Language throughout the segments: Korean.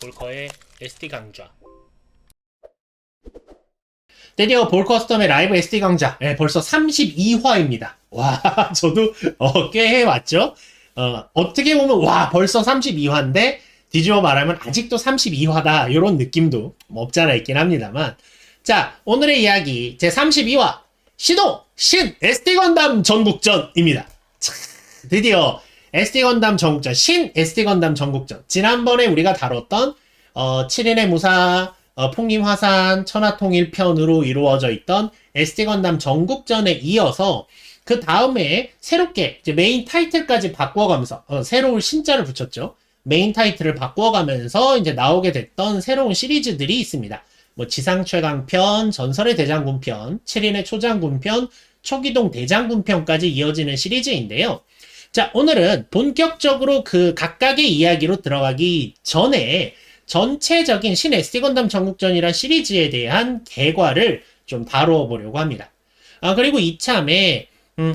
볼커의 SD 강좌. 드디어 볼 커스텀의 라이브 SD 강좌. 벌써 32화입니다. 와, 저도 꽤 해왔죠. 어떻게 보면 벌써 32화인데 뒤집어 말하면 아직도 32화다 이런 느낌도 없잖아 있긴 합니다만, 자, 오늘의 이야기 제 32화 시동 신 SD 건담 전국전입니다. 드디어 SD 건담 전국전, 신 SD 건담 전국전. 지난번에 우리가 다뤘던 7인의 무사, 폭림화산, 천하통일편으로 이루어져 있던 SD 건담 전국전에 이어서 그 다음에 새롭게 이제 메인 타이틀까지 바꿔가면서 새로운 신자를 붙였죠. 메인 타이틀을 바꿔가면서 이제 나오게 됐던 새로운 시리즈들이 있습니다. 뭐 지상최강편, 전설의 대장군편, 7인의 초장군편, 초기동 대장군편까지 이어지는 시리즈인데요. 자, 오늘은 본격적으로 그 각각의 이야기로 들어가기 전에 전체적인 신 SD 건담 전국전이란 시리즈에 대한 개괄을 좀 다뤄보려고 합니다. 그리고 이참에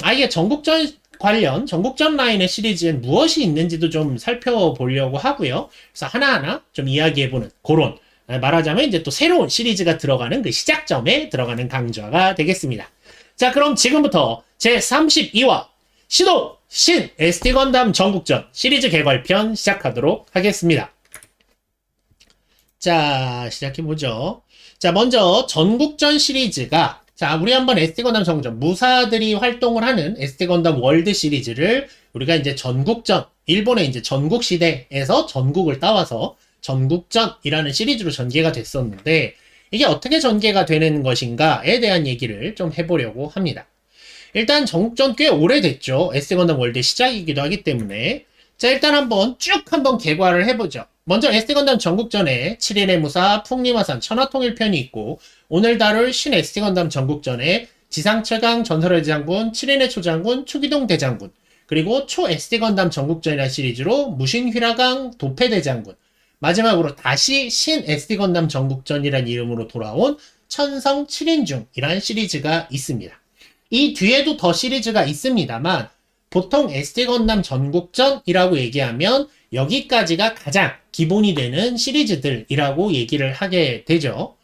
아예 전국전 관련 전국전 라인의 시리즈엔 무엇이 있는지도 좀 살펴보려고 하고요. 그래서 하나하나 좀 이야기해보는 그런, 말하자면 이제 또 새로운 시리즈가 들어가는 그 시작점에 들어가는 강좌가 되겠습니다. 자, 그럼 지금부터 제 32화 시동 신 SD 건담 전국전 시리즈 개괄편 시작하도록 하겠습니다. 자, 시작해보죠. 자, 먼저 전국전 시리즈가, 자, 우리 한번 SD 건담 전국전, 무사들이 활동을 하는 SD 건담 월드 시리즈를 우리가 이제 전국전, 일본의 이제 전국시대에서 전국을 따와서 전국전이라는 시리즈로 전개가 됐었는데, 이게 어떻게 전개가 되는 것인가에 대한 얘기를 좀 해보려고 합니다. 일단 전국전 꽤 오래됐죠. SD 건담 월드의 시작이기도 하기 때문에. 자, 일단 한번 개괄을 해보죠. 먼저 SD 건담 전국전에 7인의 무사, 풍림화산, 천하통일편이 있고, 오늘 다룰 신 SD 건담 전국전에 지상최강, 전설의 대장군, 7인의 초장군, 초기동 대장군, 그리고 초 SD 건담 전국전이라는 시리즈로 무신휘라강, 도패대장군, 마지막으로 다시 신 SD 건담 전국전이라는 이름으로 돌아온 천성 7인중이라는 시리즈가 있습니다. 이 뒤에도 더 시리즈가 있습니다만, 보통 SD 건담 전국전이라고 얘기하면 여기까지가 가장 기본이 되는 시리즈들이라고 얘기를 하게 되죠.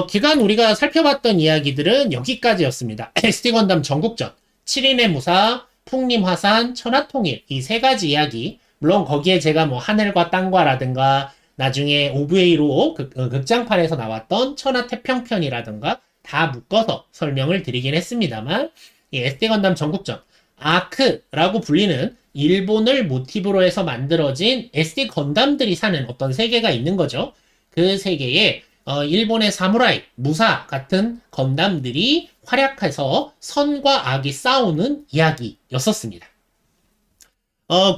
기간 우리가 살펴봤던 이야기들은 여기까지였습니다. SD 건담 전국전, 7인의 무사, 풍림화산, 천하통일, 이 세 가지 이야기, 물론 거기에 제가 뭐 하늘과 땅과라든가 나중에 OVA로 극장판에서 나왔던 천하태평편이라든가 다 묶어서 설명을 드리긴 했습니다만, 이 SD 건담 전국전, 아크라고 불리는 일본을 모티브로 해서 만들어진 SD 건담들이 사는 어떤 세계가 있는 거죠. 그 세계에 일본의 사무라이, 무사 같은 건담들이 활약해서 선과 악이 싸우는 이야기였었습니다.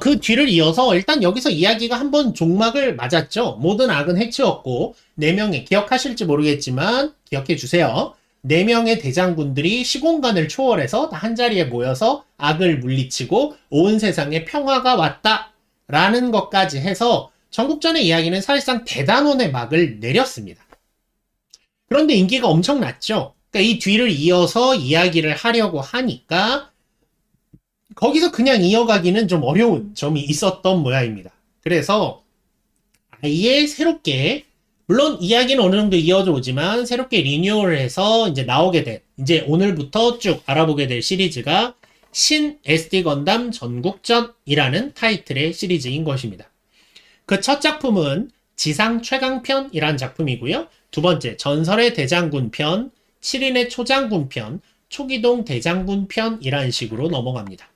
그 뒤를 이어서 일단 여기서 이야기가 한번 종막을 맞았죠. 모든 악은 해치웠고 4명의, 기억하실지 모르겠지만 기억해 주세요. 4명의 대장군들이 시공간을 초월해서 다 한자리에 모여서 악을 물리치고 온 세상에 평화가 왔다 라는 것까지 해서 전국전의 이야기는 사실상 대단원의 막을 내렸습니다. 그런데 인기가 엄청났죠. 그러니까 이 뒤를 이어서 이야기를 하려고 하니까 거기서 그냥 이어가기는 좀 어려운 점이 있었던 모양입니다. 그래서 아예 새롭게, 물론 이야기는 어느 정도 이어져 오지만 새롭게 리뉴얼을 해서 이제 나오게 된, 이제 오늘부터 쭉 알아보게 될 시리즈가 신 SD 건담 전국전이라는 타이틀의 시리즈인 것입니다. 그 첫 작품은 지상 최강편이라는 작품이고요. 두 번째 전설의 대장군편, 7인의 초장군편, 초기동 대장군편이라는 식으로 넘어갑니다.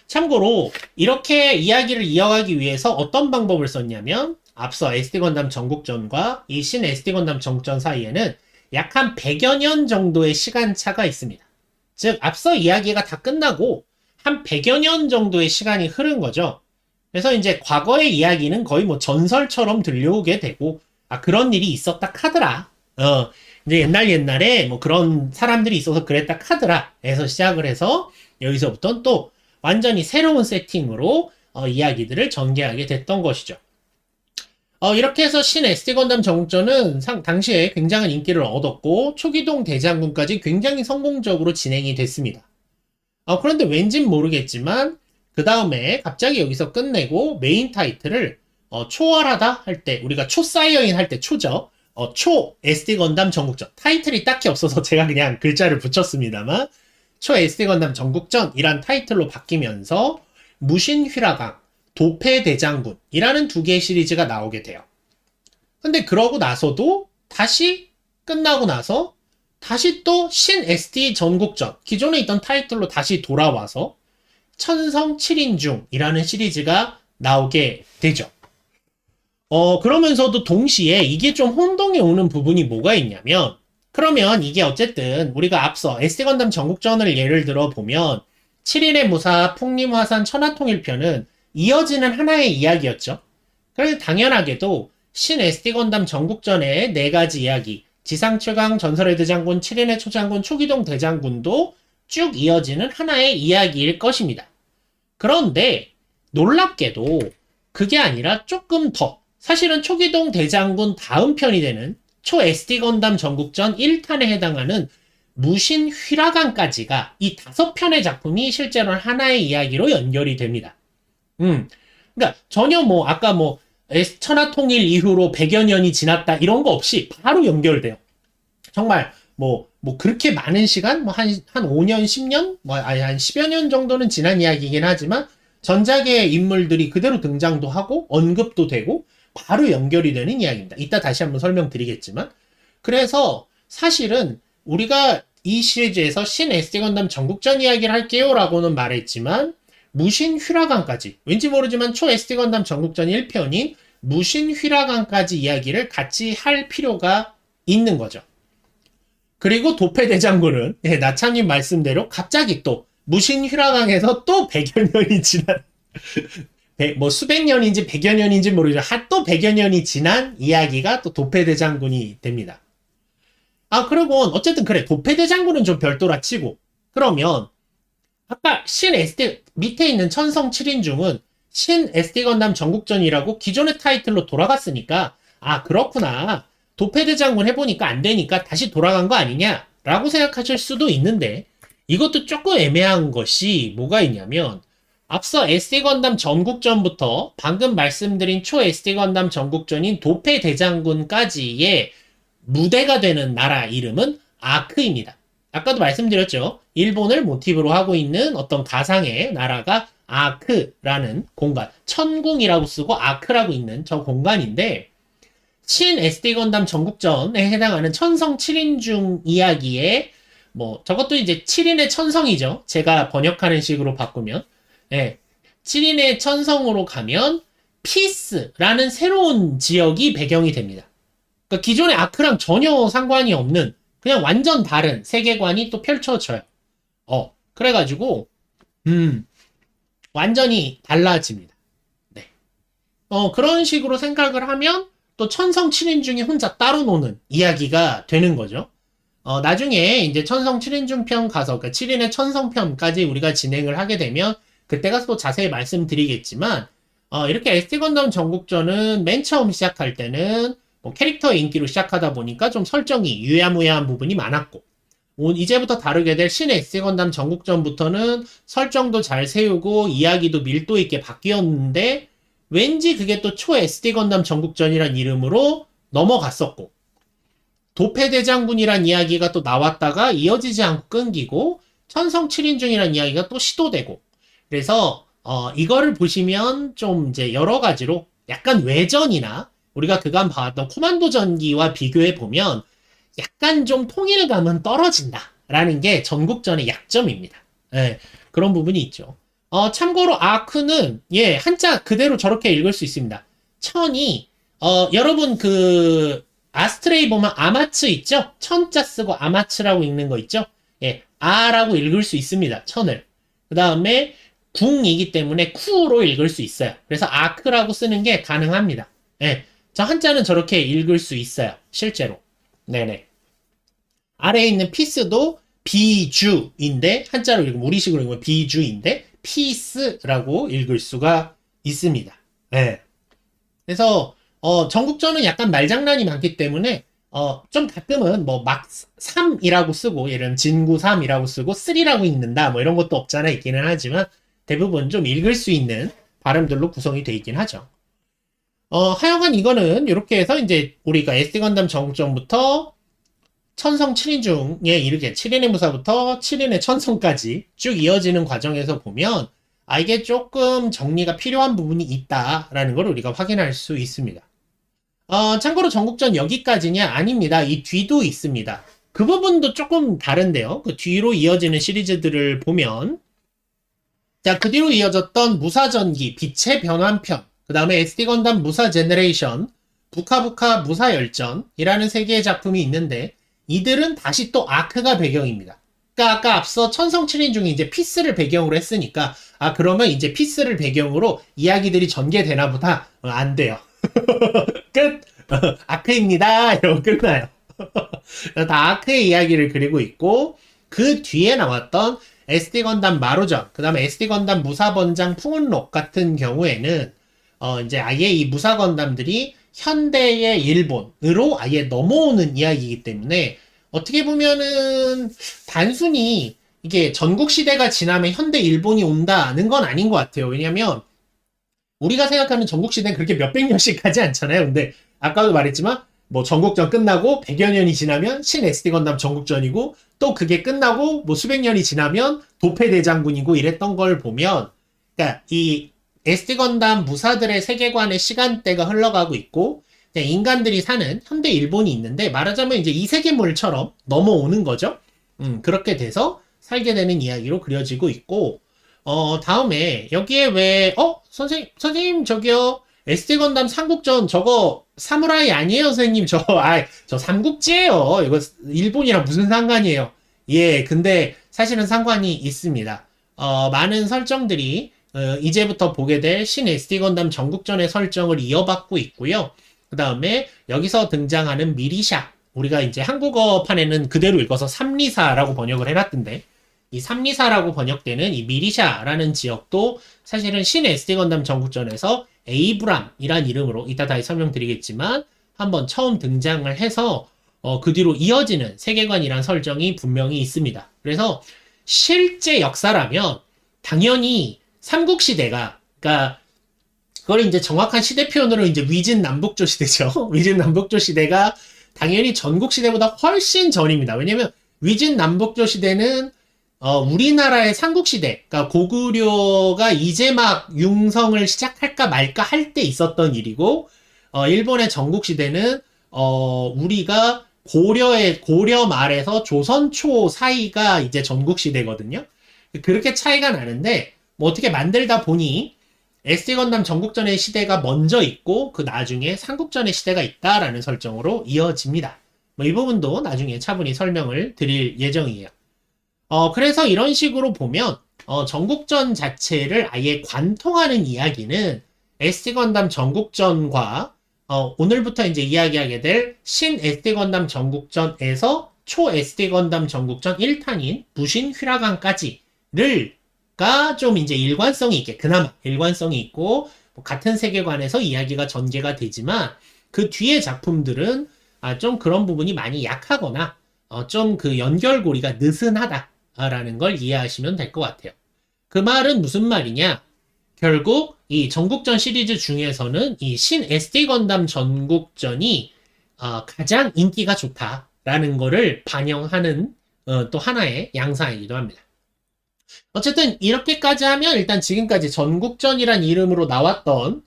참고로 이렇게 이야기를 이어가기 위해서 어떤 방법을 썼냐면, 앞서 SD 건담 전국전과 이 신 SD 건담 전국전 사이에는 약 한 100여 년 정도의 시간차가 있습니다. 즉 앞서 이야기가 다 끝나고 한 100여 년 정도의 시간이 흐른 거죠. 그래서 이제 과거의 이야기는 거의 뭐 전설처럼 들려오게 되고, 그런 일이 있었다 카더라. 이제 옛날에 뭐 그런 사람들이 있어서 그랬다 카더라 해서 시작을 해서 여기서부터는 또 완전히 새로운 세팅으로 이야기들을 전개하게 됐던 것이죠. 이렇게 해서 신 SD 건담 전국전은 당시에 굉장한 인기를 얻었고 초기동 대장군까지 굉장히 성공적으로 진행이 됐습니다. 그런데 왠진 모르겠지만 그 다음에 갑자기 여기서 끝내고 메인 타이틀을 초월하다 할 때, 우리가 초사이어인 할 때 초죠. 초 SD 건담 전국전. 타이틀이 딱히 없어서 제가 그냥 글자를 붙였습니다만, 초 SD 건담 전국전이란 타이틀로 바뀌면서 무신 휘라강, 도패 대장군이라는 두 개의 시리즈가 나오게 돼요. 근데 그러고 나서도 다시 끝나고 나서 다시 또 신 SD 전국전, 기존에 있던 타이틀로 다시 돌아와서 천성 7인중이라는 시리즈가 나오게 되죠. 그러면서도 동시에 이게 좀 혼동이 오는 부분이 뭐가 있냐면, 그러면 이게 어쨌든 우리가 앞서 SD건담 전국전을 예를 들어 보면 7인의 무사, 풍림화산, 천하통일편은 이어지는 하나의 이야기였죠. 그래서 당연하게도 신 SD건담 전국전의 4가지 이야기, 지상최강, 전설의 대장군, 7인의 초장군, 초기동 대장군도 쭉 이어지는 하나의 이야기일 것입니다. 그런데 놀랍게도 그게 아니라 조금 더, 사실은 초기동 대장군 다음 편이 되는 초 SD건담 전국전 1탄에 해당하는 무신 휘라강까지가 이 5편의 작품이 실제로는 하나의 이야기로 연결이 됩니다. 그러니까 전혀 뭐 아까 뭐 천하통일 이후로 100여 년이 지났다 이런 거 없이 바로 연결돼요. 정말 뭐 그렇게 많은 시간, 한 5년, 10년, 한 10여 년 정도는 지난 이야기이긴 하지만 전작의 인물들이 그대로 등장도 하고 언급도 되고 바로 연결이 되는 이야기입니다. 이따 다시 한번 설명드리겠지만, 그래서 사실은 우리가 이 시리즈에서 신 SD건담 전국전 이야기를 할게요 라고는 말했지만 무신 휘라강까지, 왠지 모르지만 초 SD건담 전국전 1편인 무신 휘라강까지 이야기를 같이 할 필요가 있는 거죠. 그리고 도패대장군은 나참님 말씀대로 갑자기 또 무신 휘라강에서 또 100여 년이 지난 뭐 수백 년인지 100여 년인지 모르지만 또 100여 년이 지난 이야기가 또 도패대장군이 됩니다. 그리고 어쨌든 그래, 도패대장군은 좀 별도라 치고, 그러면 아까 신 SD 밑에 있는 천성 7인중은 신 SD건담 전국전이라고 기존의 타이틀로 돌아갔으니까 그렇구나, 도패대장군 해보니까 안 되니까 다시 돌아간 거 아니냐 라고 생각하실 수도 있는데, 이것도 조금 애매한 것이 뭐가 있냐면, 앞서 SD건담 전국전부터 방금 말씀드린 초 SD건담 전국전인 도패대장군까지의 무대가 되는 나라 이름은 아크입니다. 아까도 말씀드렸죠. 일본을 모티브로 하고 있는 어떤 가상의 나라가 아크라는 공간, 천궁이라고 쓰고 아크라고 있는 저 공간인데, 신 SD건담 전국전에 해당하는 천성 7인중 이야기에 저것도 이제 7인의 천성이죠. 제가 번역하는 식으로 바꾸면 7인의 천성으로 가면 피스라는 새로운 지역이 배경이 됩니다. 그러니까 기존의 아크랑 전혀 상관이 없는 그냥 완전 다른 세계관이 또 펼쳐져요. 그래가지고 완전히 달라집니다. 네. 그런 식으로 생각을 하면 또 천성 7인중이 혼자 따로 노는 이야기가 되는 거죠. 나중에 이제 천성 7인중 편 가서, 그러니까 7인의 천성편까지 우리가 진행을 하게 되면 그때 가서 또 자세히 말씀드리겠지만, 이렇게 SD건담 전국전은 맨 처음 시작할 때는 캐릭터 인기로 시작하다 보니까 좀 설정이 유야무야한 부분이 많았고, 이제부터 다루게 될 신 SD건담 전국전부터는 설정도 잘 세우고 이야기도 밀도 있게 바뀌었는데, 왠지 그게 또 초 SD건담 전국전이란 이름으로 넘어갔었고, 도패대장군이란 이야기가 또 나왔다가 이어지지 않고 끊기고, 천성 7인중이란 이야기가 또 시도되고, 그래서 이거를 보시면 좀 이제 여러 가지로 약간 외전이나 우리가 그간 봐왔던 코만도 전기와 비교해 보면 약간 좀 통일감은 떨어진다라는 게 전국전의 약점입니다. 그런 부분이 있죠. 참고로 아크는 한자 그대로 저렇게 읽을 수 있습니다. 천이 여러분 그 아스트레이 보면 아마츠 있죠? 천자 쓰고 아마츠라고 읽는 거 있죠? 아라고 읽을 수 있습니다. 천을. 그 다음에 궁이기 때문에 쿠로 읽을 수 있어요. 그래서 아크라고 쓰는 게 가능합니다. 저 한자는 저렇게 읽을 수 있어요. 실제로. 네네. 아래에 있는 피스도 비주인데, 한자로 읽으면, 우리식으로 읽으면 비주인데, 피스라고 읽을 수가 있습니다. 그래서, 전국전은 약간 말장난이 많기 때문에, 좀 가끔은 막 3이라고 쓰고, 예를 들면 진구 3이라고 쓰고, 3라고 읽는다, 이런 것도 없잖아 있기는 하지만, 대부분 좀 읽을 수 있는 발음들로 구성이 되어 있긴 하죠. 하여간 이거는 이렇게 해서 이제 우리가 SD 건담 전국전부터 천성 7인 중에 이르게 7인의 무사부터 7인의 천성까지 쭉 이어지는 과정에서 보면 이게 조금 정리가 필요한 부분이 있다라는 걸 우리가 확인할 수 있습니다. 참고로 전국전 여기까지냐? 아닙니다. 이 뒤도 있습니다. 그 부분도 조금 다른데요. 그 뒤로 이어지는 시리즈들을 보면 자, 그 뒤로 이어졌던 무사전기, 빛의 변환편, 그 다음에 SD 건담 무사 제너레이션, 부카부카 무사 열전이라는 세 개의 작품이 있는데 이들은 다시 또 아크가 배경입니다. 그러니까 아까 앞서 천성 7인 중에 이제 피스를 배경으로 했으니까 그러면 이제 피스를 배경으로 이야기들이 전개되나 보다. 안 돼요. 끝! 아크입니다. 이러고 끝나요. 다 아크의 이야기를 그리고 있고 그 뒤에 나왔던 SD 건담 마루전, 그 다음에 SD 건담 무사번장 풍운록 같은 경우에는 이제 아예 이 무사 건담들이 현대의 일본으로 아예 넘어오는 이야기이기 때문에 어떻게 보면은 단순히 이게 전국 시대가 지나면 현대 일본이 온다는 건 아닌 것 같아요. 왜냐면 우리가 생각하는 전국 시대는 그렇게 몇백 년씩 가지 않잖아요. 근데 아까도 말했지만 뭐 전국전 끝나고 100여 년이 지나면 신 SD 건담 전국전이고 또 그게 끝나고 뭐 수백 년이 지나면 도패 대장군이고 이랬던 걸 보면 그러니까 이 SD 건담 무사들의 세계관의 시간대가 흘러가고 있고 인간들이 사는 현대 일본이 있는데 말하자면 이제 이세계물처럼 넘어오는 거죠. 그렇게 돼서 살게 되는 이야기로 그려지고 있고 다음에 여기에 왜 선생님 저기요 SD 건담 삼국전 저거 사무라이 아니에요 선생님 저 삼국지예요. 이거 일본이랑 무슨 상관이에요. 예, 근데 사실은 상관이 있습니다. 많은 설정들이 이제부터 보게 될 신 SD 건담 전국전의 설정을 이어받고 있고요. 그 다음에 여기서 등장하는 미리샤, 우리가 이제 한국어판에는 그대로 읽어서 삼리사라고 번역을 해놨던데 이 삼리사라고 번역되는 이 미리샤라는 지역도 사실은 신 SD 건담 전국전에서 에이브람이란 이름으로 이따 다시 설명드리겠지만 한번 처음 등장을 해서 그 뒤로 이어지는 세계관이란 설정이 분명히 있습니다. 그래서 실제 역사라면 당연히 삼국시대가 그러니까 그걸 이제 정확한 시대 표현으로 이제 위진 남북조 시대죠. 위진 남북조 시대가 당연히 전국 시대보다 훨씬 전입니다. 왜냐면 위진 남북조 시대는 우리나라의 삼국시대, 그러니까 고구려가 이제 막 융성을 시작할까 말까 할 때 있었던 일이고, 일본의 전국시대는, 우리가 고려 말에서 조선 초 사이가 이제 전국시대거든요. 그렇게 차이가 나는데, 뭐 어떻게 만들다 보니, SD 건담 전국전의 시대가 먼저 있고, 그 나중에 삼국전의 시대가 있다라는 설정으로 이어집니다. 뭐 이 부분도 나중에 차분히 설명을 드릴 예정이에요. 그래서 이런 식으로 보면, 전국전 자체를 아예 관통하는 이야기는 SD 건담 전국전과, 오늘부터 이제 이야기하게 될 신 SD 건담 전국전에서 초 SD 건담 전국전 1탄인 부신 휘라강까지를, 가 좀 이제 일관성이 있게, 그나마 일관성이 있고, 뭐 같은 세계관에서 이야기가 전개가 되지만, 그 뒤의 작품들은, 좀 그런 부분이 많이 약하거나, 좀 그 연결고리가 느슨하다. 라는 걸 이해하시면 될 것 같아요. 그 말은 무슨 말이냐? 결국 이 전국전 시리즈 중에서는 이 신 SD 건담 전국전이 가장 인기가 좋다라는 거를 반영하는 또 하나의 양상이기도 합니다. 어쨌든 이렇게까지 하면 일단 지금까지 전국전이란 이름으로 나왔던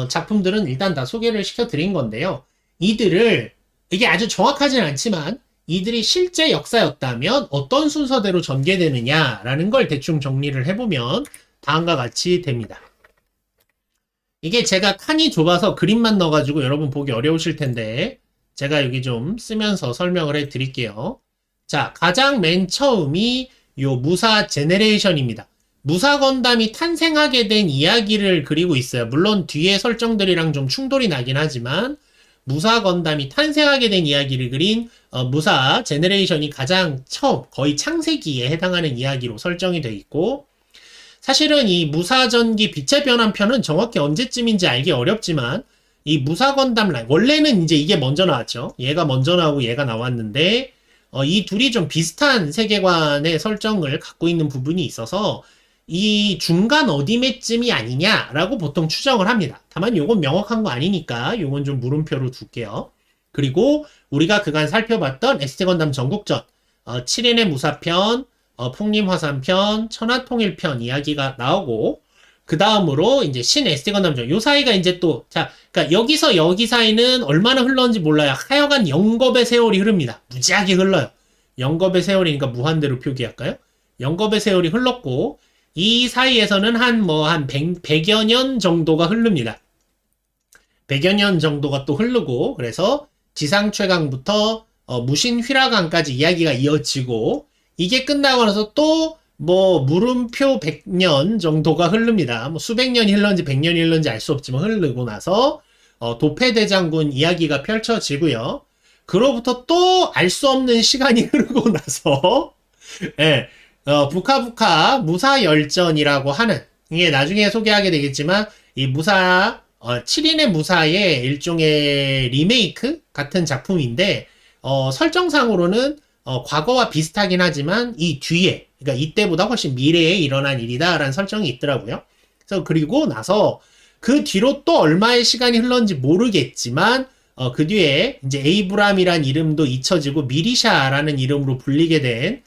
작품들은 일단 다 소개를 시켜드린 건데요. 이들을 이게 아주 정확하진 않지만 이들이 실제 역사였다면 어떤 순서대로 전개되느냐라는 걸 대충 정리를 해보면 다음과 같이 됩니다. 이게 제가 칸이 좁아서 그림만 넣어가지고 여러분 보기 어려우실 텐데 제가 여기 좀 쓰면서 설명을 해드릴게요. 자, 가장 맨 처음이 요 무사 제네레이션입니다. 무사 건담이 탄생하게 된 이야기를 그리고 있어요. 물론 뒤에 설정들이랑 좀 충돌이 나긴 하지만 무사 건담이 탄생하게 된 이야기를 그린 무사 제너레이션이 가장 처음 거의 창세기에 해당하는 이야기로 설정이 되어 있고 사실은 이 무사전기 빛의 변환편은 정확히 언제쯤인지 알기 어렵지만 이 무사 건담 라인 원래는 이제 이게 먼저 나왔죠. 얘가 먼저 나오고 얘가 나왔는데 이 둘이 좀 비슷한 세계관의 설정을 갖고 있는 부분이 있어서 이 중간 어디매쯤이 아니냐라고 보통 추정을 합니다. 다만 요건 명확한 거 아니니까 요건 좀 물음표로 둘게요. 그리고 우리가 그간 살펴봤던 ST 건담 전국전 7인의 무사편, 풍림화산편, 천하통일편 이야기가 나오고 그 다음으로 이제 신 ST 건담전 요 사이가 이제 또 그러니까 여기서 여기 사이는 얼마나 흘렀는지 몰라요. 하여간 영겁의 세월이 흐릅니다. 무지하게 흘러요. 영겁의 세월이니까 무한대로 표기할까요? 영겁의 세월이 흘렀고 이 사이에서는 한 100여 년 정도가 흐릅니다. 100여 년 정도가 또 흐르고 그래서 지상 최강부터 무신 휘라강까지 이야기가 이어지고 이게 끝나고 나서 또 물음표 100년 정도가 흐릅니다. 수백 년이 흘렀는지 100년이 흘렀는지 알 수 없지만 흐르고 나서 도패대장군 이야기가 펼쳐지고요. 그로부터 또 알 수 없는 시간이 흐르고 나서 예, 부카부카 무사열전이라고 하는 이게 나중에 소개하게 되겠지만 이 무사 7인의 무사의 일종의 리메이크 같은 작품인데 설정상으로는 과거와 비슷하긴 하지만 이 뒤에 그러니까 이때보다 훨씬 미래에 일어난 일이다라는 설정이 있더라고요. 그래서 그리고 나서 그 뒤로 또 얼마의 시간이 흘렀는지 모르겠지만 그 뒤에 이제 에이브람이란 이름도 잊혀지고 미리샤라는 이름으로 불리게 된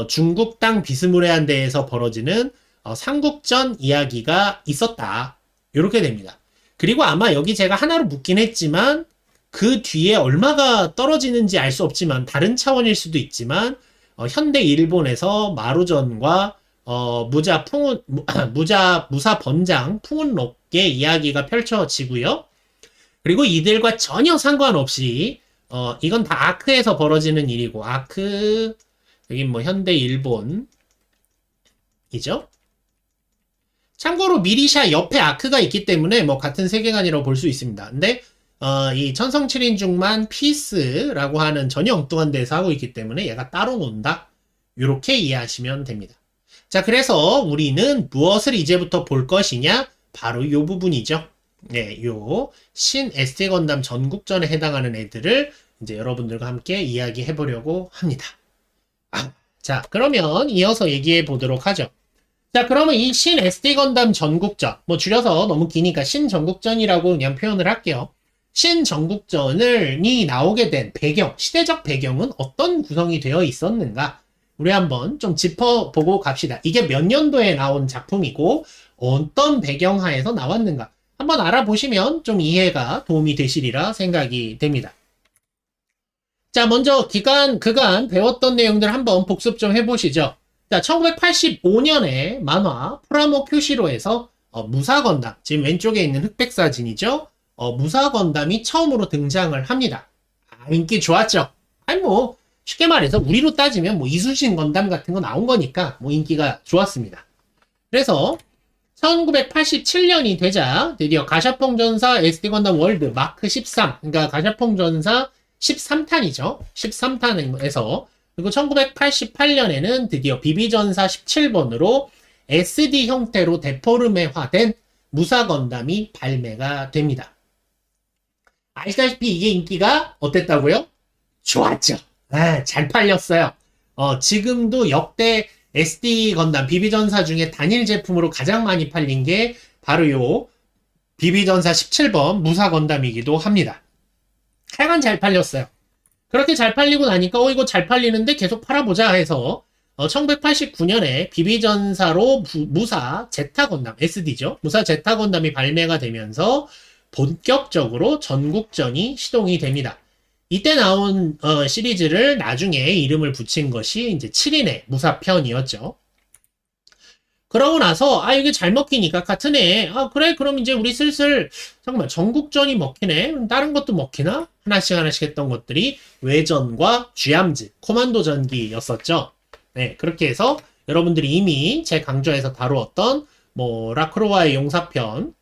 중국 땅 비스무리한 데에서 벌어지는 삼국전 이야기가 있었다. 이렇게 됩니다. 그리고 아마 여기 제가 하나로 묶긴 했지만 그 뒤에 얼마가 떨어지는지 알 수 없지만 다른 차원일 수도 있지만 현대 일본에서 마루전과 무사 번장 풍운록의 이야기가 펼쳐지고요. 그리고 이들과 전혀 상관없이 이건 다 아크에서 벌어지는 일이고 아크 여기 현대 일본이죠. 참고로 미리샤 옆에 아크가 있기 때문에 같은 세계관이라고 볼 수 있습니다. 근데 이 천성 7인중만 피스라고 하는 전혀 엉뚱한 데서 하고 있기 때문에 얘가 따로 논다. 이렇게 이해하시면 됩니다. 자, 그래서 우리는 무엇을 이제부터 볼 것이냐? 바로 이 부분이죠. 네, 요 신 ST 건담 전국전에 해당하는 애들을 이제 여러분들과 함께 이야기해 보려고 합니다. 자, 그러면 이어서 얘기해 보도록 하죠. 자, 그러면 이 신 ST 건담 전국전, 줄여서 너무 기니까 신전국전이라고 그냥 표현을 할게요. 신전국전이 나오게 된 배경, 시대적 배경은 어떤 구성이 되어 있었는가? 우리 한번 좀 짚어보고 갑시다. 이게 몇 년도에 나온 작품이고 어떤 배경하에서 나왔는가? 한번 알아보시면 좀 이해가 도움이 되시리라 생각이 됩니다. 자, 먼저 그간 배웠던 내용들 한번 복습 좀 해보시죠. 자, 1985년에 만화 프라모 큐시로에서 무사건담, 지금 왼쪽에 있는 흑백 사진이죠. 무사건담이 처음으로 등장을 합니다. 인기 좋았죠. 쉽게 말해서 우리로 따지면 이순신 건담 같은 거 나온 거니까 인기가 좋았습니다. 그래서 1987년이 되자 드디어 가샤퐁 전사 ST 건담 월드 마크 13, 그러니까 가샤퐁 전사 13탄이죠. 13탄에서 그리고 1988년에는 드디어 비비전사 17번으로 SD 형태로 데포르메화된 무사 건담이 발매가 됩니다. 아시다시피 이게 인기가 어땠다고요? 좋았죠. 잘 팔렸어요. 지금도 역대 SD 건담 비비전사 중에 단일 제품으로 가장 많이 팔린 게 바로 요 비비전사 17번 무사 건담이기도 합니다. 하여간 잘 팔렸어요. 그렇게 잘 팔리고 나니까 이거 잘 팔리는데 계속 팔아보자 해서 1989년에 비비전사로 무사 제타 건담 SD죠. 무사 제타 건담이 발매가 되면서 본격적으로 전국전이 시동이 됩니다. 이때 나온 시리즈를 나중에 이름을 붙인 것이 이제 7인의 무사편이었죠. 그러고 나서 이게 잘 먹히니까 같은 해 그래 그럼 이제 우리 슬슬 잠깐만 전국전이 먹히네 다른 것도 먹히나? 하나씩 했던 것들이 외전과 쥐암즈 코만도 전기였었죠. 네, 그렇게 해서 여러분들이 이미 제 강좌에서 다루었던 라크로와의 용사편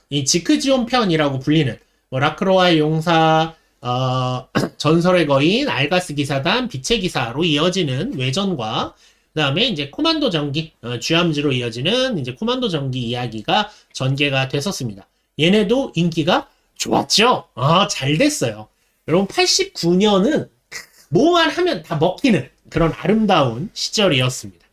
이 지크지온 편이라고 불리는 라크로와의 용사 전설의 거인 알가스 기사단 빛의 기사로 이어지는 외전과 그 다음에 이제 코만도 전기 쥐암즈로 이어지는 이제 코만도 전기 이야기가 전개가 됐었습니다. 얘네도 인기가 좋았죠. 잘 됐어요. 여러분 89년은 뭐만 하면 다 먹히는 그런 아름다운 시절이었습니다.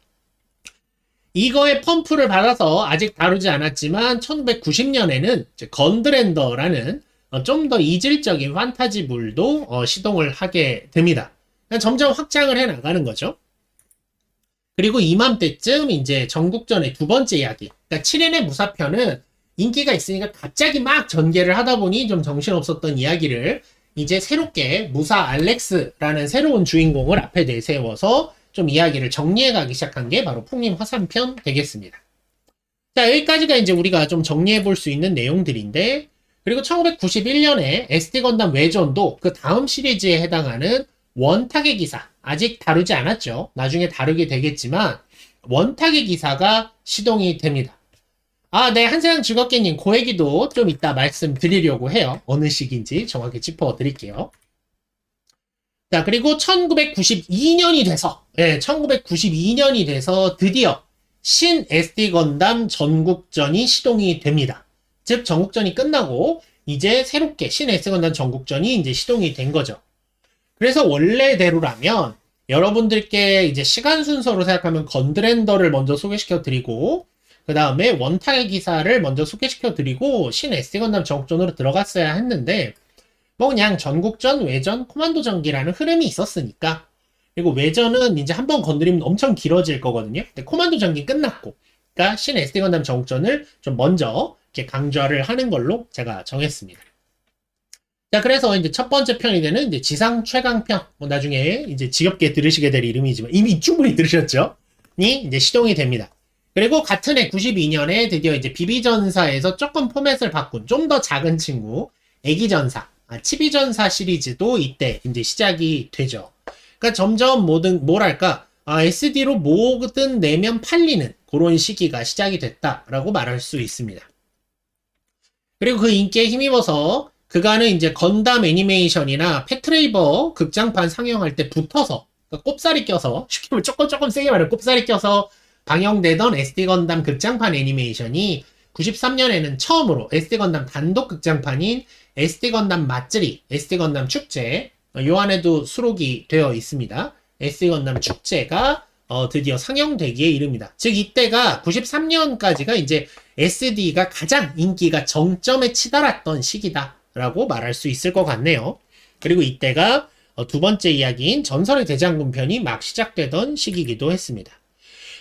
이거의 펌프를 받아서 아직 다루지 않았지만 1990년에는 건드랜더라는 좀 더 이질적인 판타지물도 시동을 하게 됩니다. 점점 확장을 해 나가는 거죠. 그리고 이맘때쯤 이제 전국전의 두 번째 이야기, 그러니까 7인의 무사편은 인기가 있으니까 갑자기 막 전개를 하다 보니 좀 정신없었던 이야기를 이제 새롭게 무사 알렉스라는 새로운 주인공을 앞에 내세워서 좀 이야기를 정리해 가기 시작한 게 바로 풍림 화산편 되겠습니다. 자, 여기까지가 이제 우리가 좀 정리해 볼 수 있는 내용들인데, 그리고 1991년에 SD 건담 외전도 그 다음 시리즈에 해당하는 원탁의 기사, 아직 다루지 않았죠. 나중에 다루게 되겠지만 원탁의 기사가 시동이 됩니다. 아, 네, 한세상 즐겁게님 그 얘기도 좀 이따 말씀드리려고 해요. 어느 시기인지 정확히 짚어드릴게요. 자, 그리고 1992년이 돼서, 예, 1992년이 돼서 드디어 신 SD 건담 전국전이 시동이 됩니다. 즉, 전국전이 끝나고 이제 새롭게 신 SD 건담 전국전이 이제 시동이 된 거죠. 그래서 원래대로라면 여러분들께 이제 시간 순서로 생각하면 건드랜더를 먼저 소개시켜 드리고, 그 다음에 원탁의 기사를 먼저 소개시켜 드리고 신 SD 건담 전국전으로 들어갔어야 했는데, 뭐 그냥 전국전, 외전, 코만도 전기라는 흐름이 있었으니까. 그리고 외전은 이제 한번 건드리면 엄청 길어질 거거든요. 근데 코만도 전기 끝났고, 그러니까 신 SD 건담 전국전을 좀 먼저 이렇게 강좌를 하는 걸로 제가 정했습니다. 자, 그래서 이제 첫 번째 편이 되는 이제 지상 최강편, 뭐 나중에 이제 지겹게 들으시게 될 이름이지만 이미 충분히 들으셨죠? 이 이제 시동이 됩니다. 그리고 같은 해 92년에 드디어 이제 비비전사에서 조금 포맷을 바꾼 좀 더 작은 친구 애기전사, 치비전사 시리즈도 이때 이제 시작이 되죠. 그러니까 점점 뭐랄까, SD로 뭐든 내면 팔리는 그런 시기가 시작이 됐다라고 말할 수 있습니다. 그리고 그 인기에 힘입어서 그간은 이제 건담 애니메이션이나 펫트레이버 극장판 상영할 때 붙어서, 그러니까 꼽사리 껴서, 쉽게 말하면 조금 세게 말하면 꼽사리 껴서 방영되던 SD 건담 극장판 애니메이션이 93년에는 처음으로 SD 건담 단독 극장판인 SD 건담 맛들이, SD 건담 축제, 요 안에도 수록이 되어 있습니다. SD 건담 축제가 드디어 상영되기에 이릅니다. 즉 이때가 93년까지가 이제 SD가 가장 인기가 정점에 치달았던 시기다라고 말할 수 있을 것 같네요. 그리고 이때가 두 번째 이야기인 전설의 대장군 편이 막 시작되던 시기이기도 했습니다.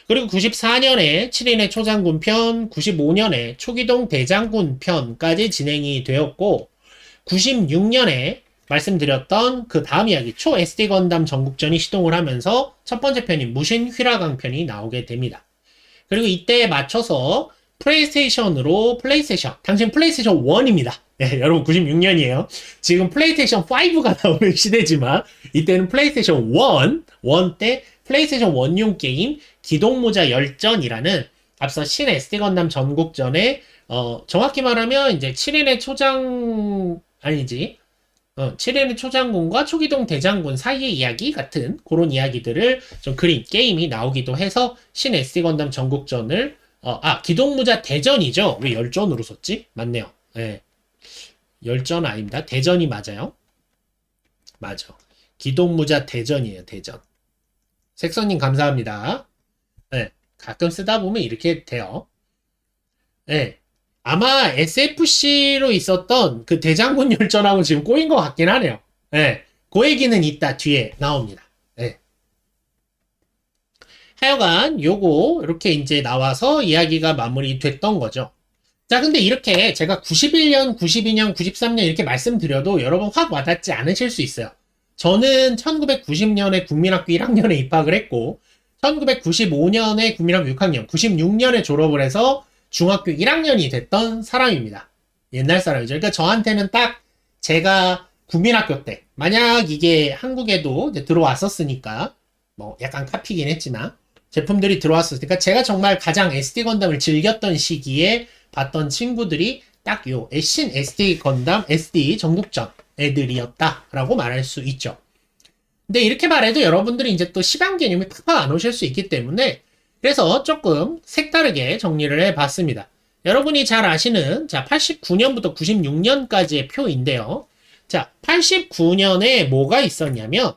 그리고 94년에 7인의 초장군 편, 95년에 초기동 대장군 편까지 진행이 되었고, 96년에 말씀드렸던 그 다음 이야기 초 SD 건담 전국전이 시동을 하면서 첫 번째 편인 무신 휘라강 편이 나오게 됩니다. 그리고 이때에 맞춰서 플레이스테이션으로 당신 플레이스테이션 1입니다. 네, 여러분 96년이에요. 지금 플레이스테이션 5가 나오는 시대지만 이때는 플레이스테이션 1 때 플레이스테이션 1용 게임 기동모자 열전이라는 앞서 신 SD 건담 전국전에 정확히 말하면 이제 7인의 초장 아니지 7인의 초장군과 초기동 대장군 사이의 이야기 같은 그런 이야기들을 좀 그린 게임이 나오기도 해서 신 SD 건담 전국전을 기동모자 대전이죠. 왜 열전으로 썼지? 맞네요. 네. 열전 아닙니다. 대전이 맞아요. 맞아. 기동모자 대전이에요. 대전. 색선님 감사합니다. 네. 가끔 쓰다 보면 이렇게 돼요. 네. 아마 SFC로 있었던 그 대장군 열전하고 지금 꼬인 것 같긴 하네요. 네. 그 얘기는 이따 뒤에 나옵니다. 네. 하여간 요거 이렇게 이제 나와서 이야기가 마무리됐던 거죠. 자, 근데 이렇게 제가 91년, 92년, 93년 이렇게 말씀드려도 여러분 확 와닿지 않으실 수 있어요. 저는 1990년에 국민학교 1학년에 입학을 했고 1995년에 국민학교 6학년, 96년에 졸업을 해서 중학교 1학년이 됐던 사람입니다. 옛날 사람이죠. 그러니까 저한테는 딱 제가 국민학교 때 만약 이게 한국에도 들어왔었으니까 뭐 약간 카피긴 했지만 제품들이 들어왔으니까 제가 정말 가장 SD 건담을 즐겼던 시기에 봤던 친구들이 딱 요 신 SD 건담 SD 전국전 애들이었다라고 말할 수 있죠. 근데 이렇게 말해도 여러분들이 이제 또 시간 개념이 팍팍 안 오실 수 있기 때문에 그래서 조금 색다르게 정리를 해봤습니다. 여러분이 잘 아시는 89년부터 96년까지의 표인데요. 자, 89년에 뭐가 있었냐면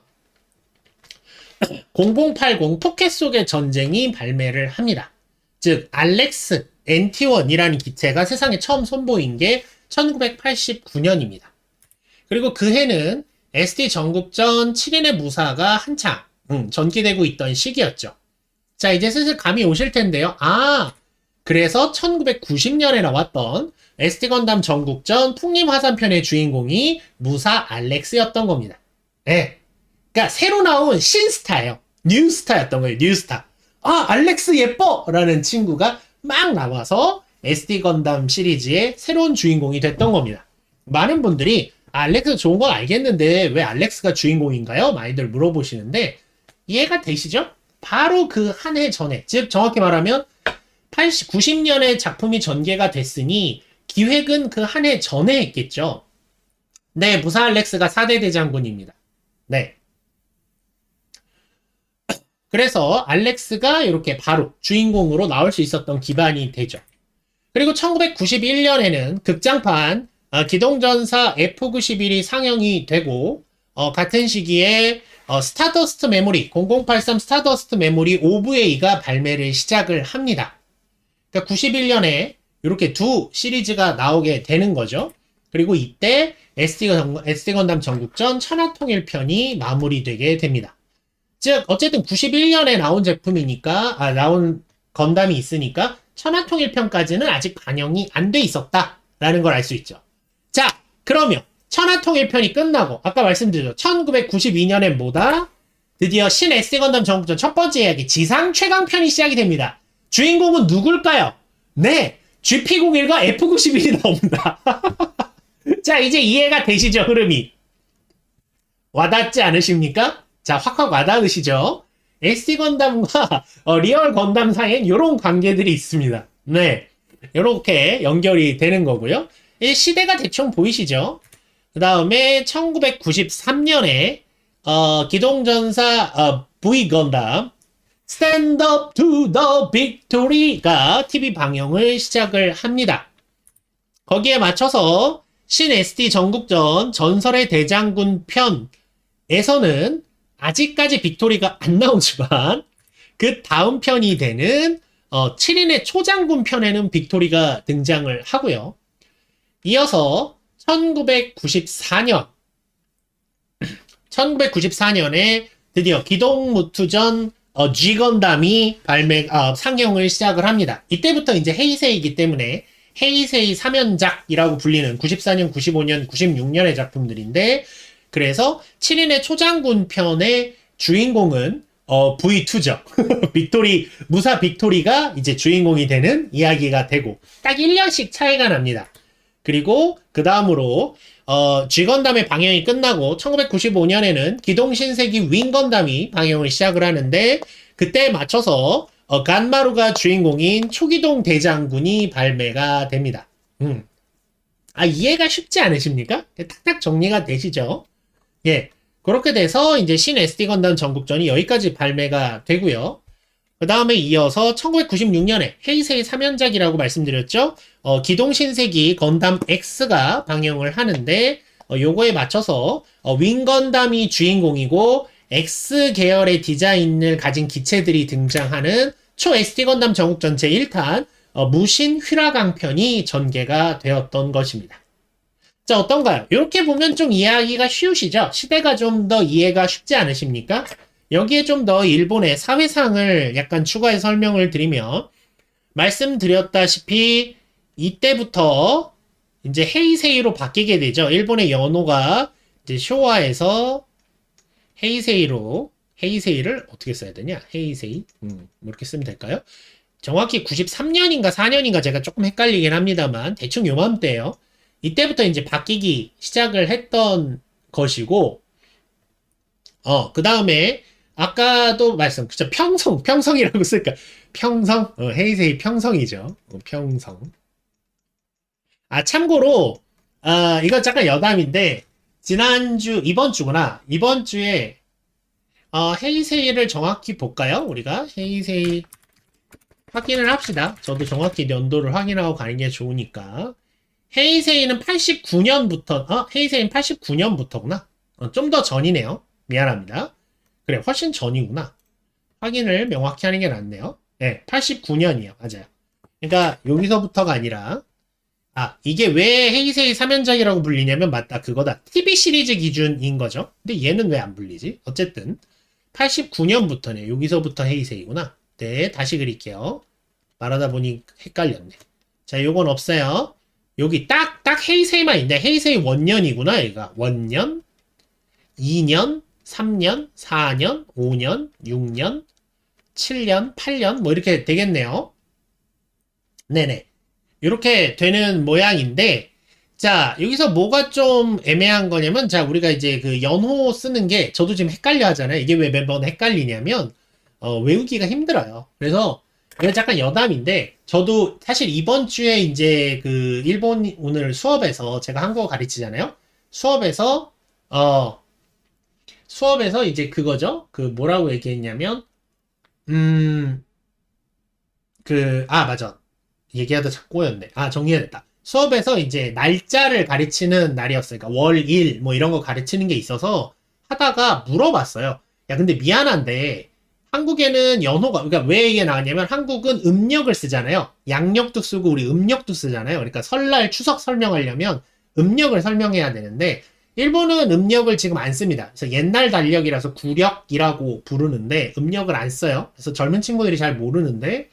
0080 포켓 속의 전쟁이 발매를 합니다. 즉 알렉스 NT1이라는 기체가 세상에 처음 선보인 게 1989년입니다. 그리고 그 해는 SD 전국전 7인의 무사가 한창 전기되고 있던 시기였죠. 자, 이제 슬슬 감이 오실 텐데요. 그래서 1990년에 나왔던 SD 건담 전국전 풍림 화산편의 주인공이 무사 알렉스였던 겁니다. 네. 그러니까 새로 나온 신스타예요. 뉴스타였던 거예요. 뉴스타. 알렉스 예뻐! 라는 친구가 막 나와서 SD 건담 시리즈의 새로운 주인공이 됐던 겁니다. 많은 분들이 알렉스 좋은 건 알겠는데 왜 알렉스가 주인공인가요? 많이들 물어보시는데 이해가 되시죠? 바로 그 한 해 전에, 즉 정확히 말하면 90년에 작품이 전개가 됐으니 기획은 그 한 해 전에 했겠죠. 네, 무사 알렉스가 4대 대장군입니다. 네. 그래서 알렉스가 이렇게 바로 주인공으로 나올 수 있었던 기반이 되죠. 그리고 1991년에는 극장판 기동전사 F91이 상영이 되고 같은 시기에 스타더스트 메모리 0083 스타더스트 메모리 OVA가 발매를 시작을 합니다. 그러니까 91년에 이렇게 두 시리즈가 나오게 되는 거죠. 그리고 이때 SD 건담 전국전 천하통일편이 마무리되게 됩니다. 즉 어쨌든 91년에 나온 제품이니까 나온 건담이 있으니까 천하통일편까지는 아직 반영이 안 돼 있었다라는 걸 알 수 있죠. 자, 그러면 천하통일편이 끝나고 아까 말씀드렸죠. 1992년에 뭐다? 드디어 신 SD 건담 전국전 첫 번째 이야기 지상 최강편이 시작이 됩니다. 주인공은 누굴까요? 네, GP01과 F91이 나옵니다. 자, 이제 이해가 되시죠? 흐름이. 와닿지 않으십니까? 자, 확확 와닿으시죠? SD 건담과 리얼 건담 사이엔 이런 관계들이 있습니다. 네, 이렇게 연결이 되는 거고요. 이 시대가 대충 보이시죠? 그 다음에 1993년에 기동전사 V 건담 Stand Up to the Victory가 TV 방영을 시작을 합니다. 거기에 맞춰서 신 SD 전국전 전설의 대장군 편에서는 아직까지 빅토리가 안 나오지만 그 다음 편이 되는 7인의 초장군 편에는 빅토리가 등장을 하고요. 이어서 1994년에 드디어 기동무투전 G건담이 상영을 시작을 합니다. 이때부터 이제 헤이세이이기 때문에 헤이세이 3연작이라고 불리는 94년, 95년, 96년의 작품들인데 그래서 7인의 초장군 편의 주인공은 V2죠. 무사 빅토리가 이제 주인공이 되는 이야기가 되고 딱 1년씩 차이가 납니다. 그리고 그 다음으로 G건담의 방영이 끝나고 1995년에는 기동신세기 윙건담이 방영을 시작을 하는데 그때에 맞춰서 간마루가 주인공인 초기동 대장군이 발매가 됩니다. 이해가 쉽지 않으십니까? 탁탁 정리가 되시죠? 예, 그렇게 돼서 이제 신 SD 건담 전국전이 여기까지 발매가 되고요. 그 다음에 이어서 1996년에 헤이세이 3연작이라고 말씀드렸죠. 기동신세기 건담 X가 방영을 하는데 요거에 맞춰서 윙건담이 주인공이고 X 계열의 디자인을 가진 기체들이 등장하는 초 SD 건담 전국전 제1탄 무신 휘라강편이 전개가 되었던 것입니다. 자, 어떤가요? 이렇게 보면 좀 이해하기가 쉬우시죠? 시대가 좀 더 이해가 쉽지 않으십니까? 여기에 좀 더 일본의 사회상을 약간 추가해 설명을 드리면 말씀드렸다시피 이때부터 이제 헤이세이로 바뀌게 되죠. 일본의 연호가 이제 쇼와에서 헤이세이를 어떻게 써야 되냐? 헤이세이. 이렇게 쓰면 될까요? 정확히 93년인가 4년인가 제가 조금 헷갈리긴 합니다만 대충 요맘때예요. 이때부터 이제 바뀌기 시작을 했던 것이고 그 다음에 아까도 그쵸, 평성이라고 쓸까? 평성? 헤이세이 평성이죠. 평성. 참고로, 이거 잠깐 여담인데, 이번 주에, 헤이세이를 정확히 볼까요? 우리가 헤이세이 확인을 합시다. 저도 정확히 연도를 확인하고 가는 게 좋으니까. 헤이세이는 89년부터구나. 좀 더 전이네요. 미안합니다. 그래, 훨씬 전이구나. 확인을 명확히 하는 게 낫네요. 네, 89년이요. 맞아요. 그러니까 여기서부터가 아니라 이게 왜 헤이세이 3연작이라고 불리냐면 맞다. 그거다. TV 시리즈 기준인 거죠. 근데 얘는 왜 안 불리지? 어쨌든 89년부터네. 여기서부터 헤이세이구나. 네, 다시 그릴게요. 말하다 보니 헷갈렸네. 자, 요건 없어요. 여기 딱 헤이세이만 있네. 헤이세이 원년이구나, 얘가. 원년, 2년, 3년, 4년, 5년, 6년, 7년, 8년, 뭐 이렇게 되겠네요. 네네. 이렇게 되는 모양인데, 자, 여기서 뭐가 좀 애매한 거냐면, 자, 우리가 이제 그 연호 쓰는 게, 저도 지금 헷갈려 하잖아요. 이게 왜 매번 헷갈리냐면, 외우기가 힘들어요. 그래서, 이거 약간 여담인데, 저도 사실 이번 주에 이제 그 일본 오늘 수업에서, 제가 한국어 가르치잖아요. 수업에서, 수업에서 이제 그거죠. 그 뭐라고 얘기했냐면, 음, 맞아. 얘기하다 자꾸 꼬였네. 정리가 됐다. 수업에서 이제 날짜를 가르치는 날이었어요. 그러니까 월, 일, 뭐 이런 거 가르치는 게 있어서 하다가 물어봤어요. 야, 근데 미안한데, 한국에는 연호가, 그러니까 왜 이게 나왔냐면 한국은 음력을 쓰잖아요. 양력도 쓰고 우리 음력도 쓰잖아요. 그러니까 설날, 추석 설명하려면 음력을 설명해야 되는데, 일본은 음력을 지금 안 씁니다. 그래서 옛날 달력이라서 구력이라고 부르는데, 음력을 안 써요. 그래서 젊은 친구들이 잘 모르는데,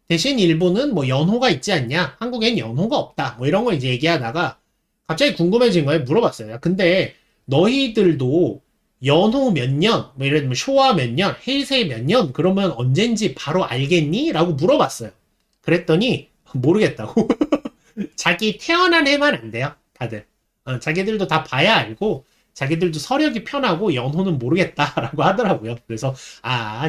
대신 일본은 뭐 연호가 있지 않냐? 한국엔 연호가 없다. 뭐 이런 거 이제 얘기하다가 갑자기 궁금해진 거예요. 물어봤어요. 야, 근데 너희들도 연호 몇 년, 뭐 예를 들면 쇼와 몇 년, 헤이세이 몇 년, 그러면 언젠지 바로 알겠니? 라고 물어봤어요. 그랬더니 모르겠다고. 자기 태어난 해만 안 돼요. 다들. 자기들도 다 봐야 알고 자기들도 서력이 편하고 연호는 모르겠다라고 하더라고요. 그래서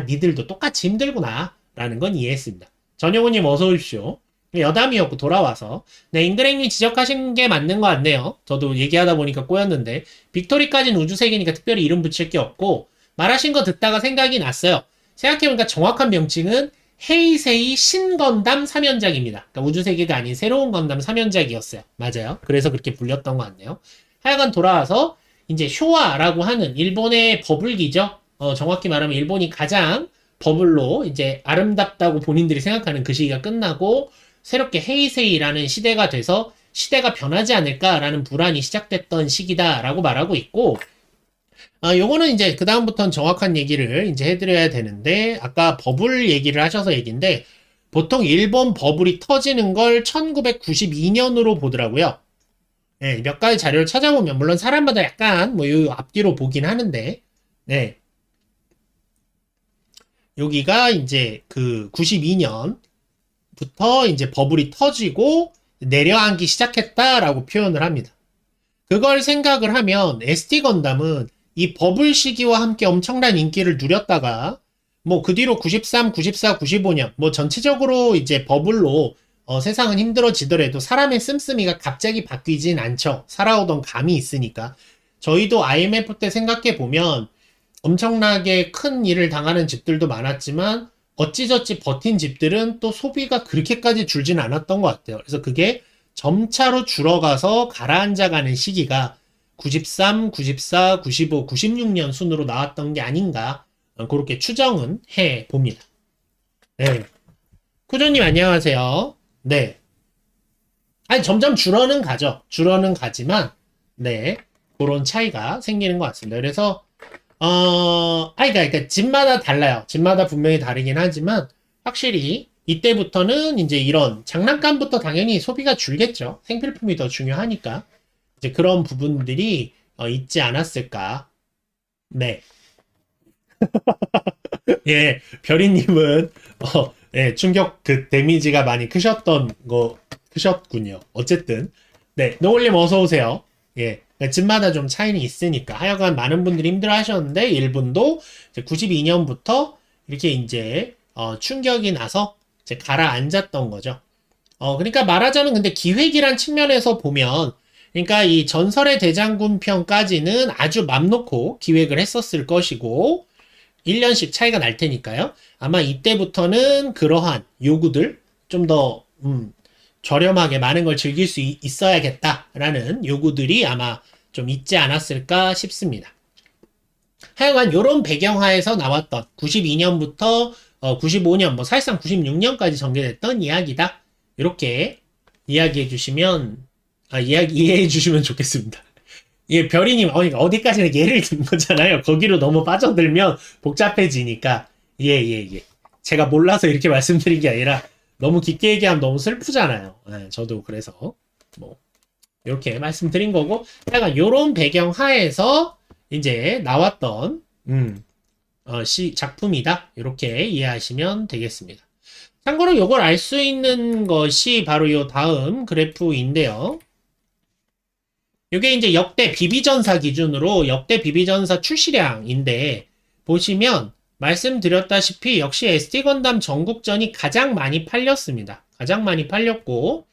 니들도 똑같이 힘들구나 라는 건 이해했습니다. 전용우님 어서 오십시오. 여담이었고 돌아와서 네, 잉그랭님 지적하신 게 맞는 것 같네요. 저도 얘기하다 보니까 꼬였는데 빅토리까지는 우주세계니까 특별히 이름 붙일 게 없고 말하신 거 듣다가 생각이 났어요. 생각해보니까 정확한 명칭은 헤이세이 신건담 3연작입니다. 그러니까 우주세계가 아닌 새로운 건담 3연작이었어요. 맞아요. 그래서 그렇게 불렸던 것 같네요. 하여간 돌아와서 이제 쇼와라고 하는 일본의 버블기죠. 정확히 말하면 일본이 가장 버블로 이제 아름답다고 본인들이 생각하는 그 시기가 끝나고 새롭게 헤이세이라는 시대가 돼서 시대가 변하지 않을까라는 불안이 시작됐던 시기다라고 말하고 있고 요거는 이제 그 다음부터는 정확한 얘기를 이제 해드려야 되는데 아까 버블 얘기를 하셔서 얘기인데 보통 일본 버블이 터지는 걸 1992년으로 보더라고요. 네, 몇 가지 자료를 찾아보면 물론 사람마다 약간 뭐 요 앞뒤로 보긴 하는데 네. 여기가 이제 그 92년부터 이제 버블이 터지고 내려앉기 시작했다라고 표현을 합니다. 그걸 생각을 하면 ST 건담은 이 버블 시기와 함께 엄청난 인기를 누렸다가 뭐 그 뒤로 93, 94, 95년 뭐 전체적으로 이제 버블로 세상은 힘들어지더라도 사람의 씀씀이가 갑자기 바뀌진 않죠. 살아오던 감이 있으니까. 저희도 IMF 때 생각해 보면 엄청나게 큰 일을 당하는 집들도 많았지만 어찌저찌 버틴 집들은 또 소비가 그렇게까지 줄진 않았던 것 같아요. 그래서 그게 점차로 줄어가서 가라앉아가는 시기가 93, 94, 95, 96년 순으로 나왔던 게 아닌가 그렇게 추정은 해 봅니다. 네. 쿠조님 안녕하세요. 네. 아니 점점 줄어는 가죠. 줄어는 가지만 네. 그런 차이가 생기는 것 같습니다. 그래서 그러니까 집마다 달라요. 집마다 분명히 다르긴 하지만 확실히 이때부터는 이제 이런 장난감부터 당연히 소비가 줄겠죠. 생필품이 더 중요하니까 이제 그런 부분들이 있지 않았을까. 네. 예, 별이님은 예, 충격 그 데미지가 많이 크셨군요. 어쨌든 네, 노을님 어서 오세요. 예. 집마다 좀 차이는 있으니까 하여간 많은 분들이 힘들어 하셨는데 일본도 92년부터 이렇게 이제 충격이 나서 이제 가라앉았던 거죠. 그러니까 말하자면 근데 기획이란 측면에서 보면 그러니까 이 전설의 대장군 편까지는 아주 맘 놓고 기획을 했었을 것이고 1년씩 차이가 날 테니까요. 아마 이때부터는 그러한 요구들 좀 더 저렴하게 많은 걸 즐길 수 있어야겠다라는 요구들이 아마 좀 있지 않았을까 싶습니다. 하여간 이런 배경하에서 나왔던 92년부터 95년, 뭐 사실상 96년까지 전개됐던 이야기다. 이렇게 이야기해 주시면, 이해해 주시면 좋겠습니다. 예, 별이님, 어디까지는 예를 든 거잖아요. 거기로 너무 빠져들면 복잡해지니까. 예. 제가 몰라서 이렇게 말씀드린 게 아니라 너무 깊게 얘기하면 너무 슬프잖아요. 예, 저도 그래서 뭐 이렇게 말씀드린 거고, 약간 요런 배경 하에서 이제 나왔던 작품이다. 이렇게 이해하시면 되겠습니다. 참고로 요걸 알 수 있는 것이 바로 요 다음 그래프인데요. 이게 이제 역대 비비전사 기준으로 역대 비비전사 출시량인데, 보시면 말씀드렸다시피 역시 SD 건담 전국전이 가장 많이 팔렸습니다. 가장 많이 팔렸고,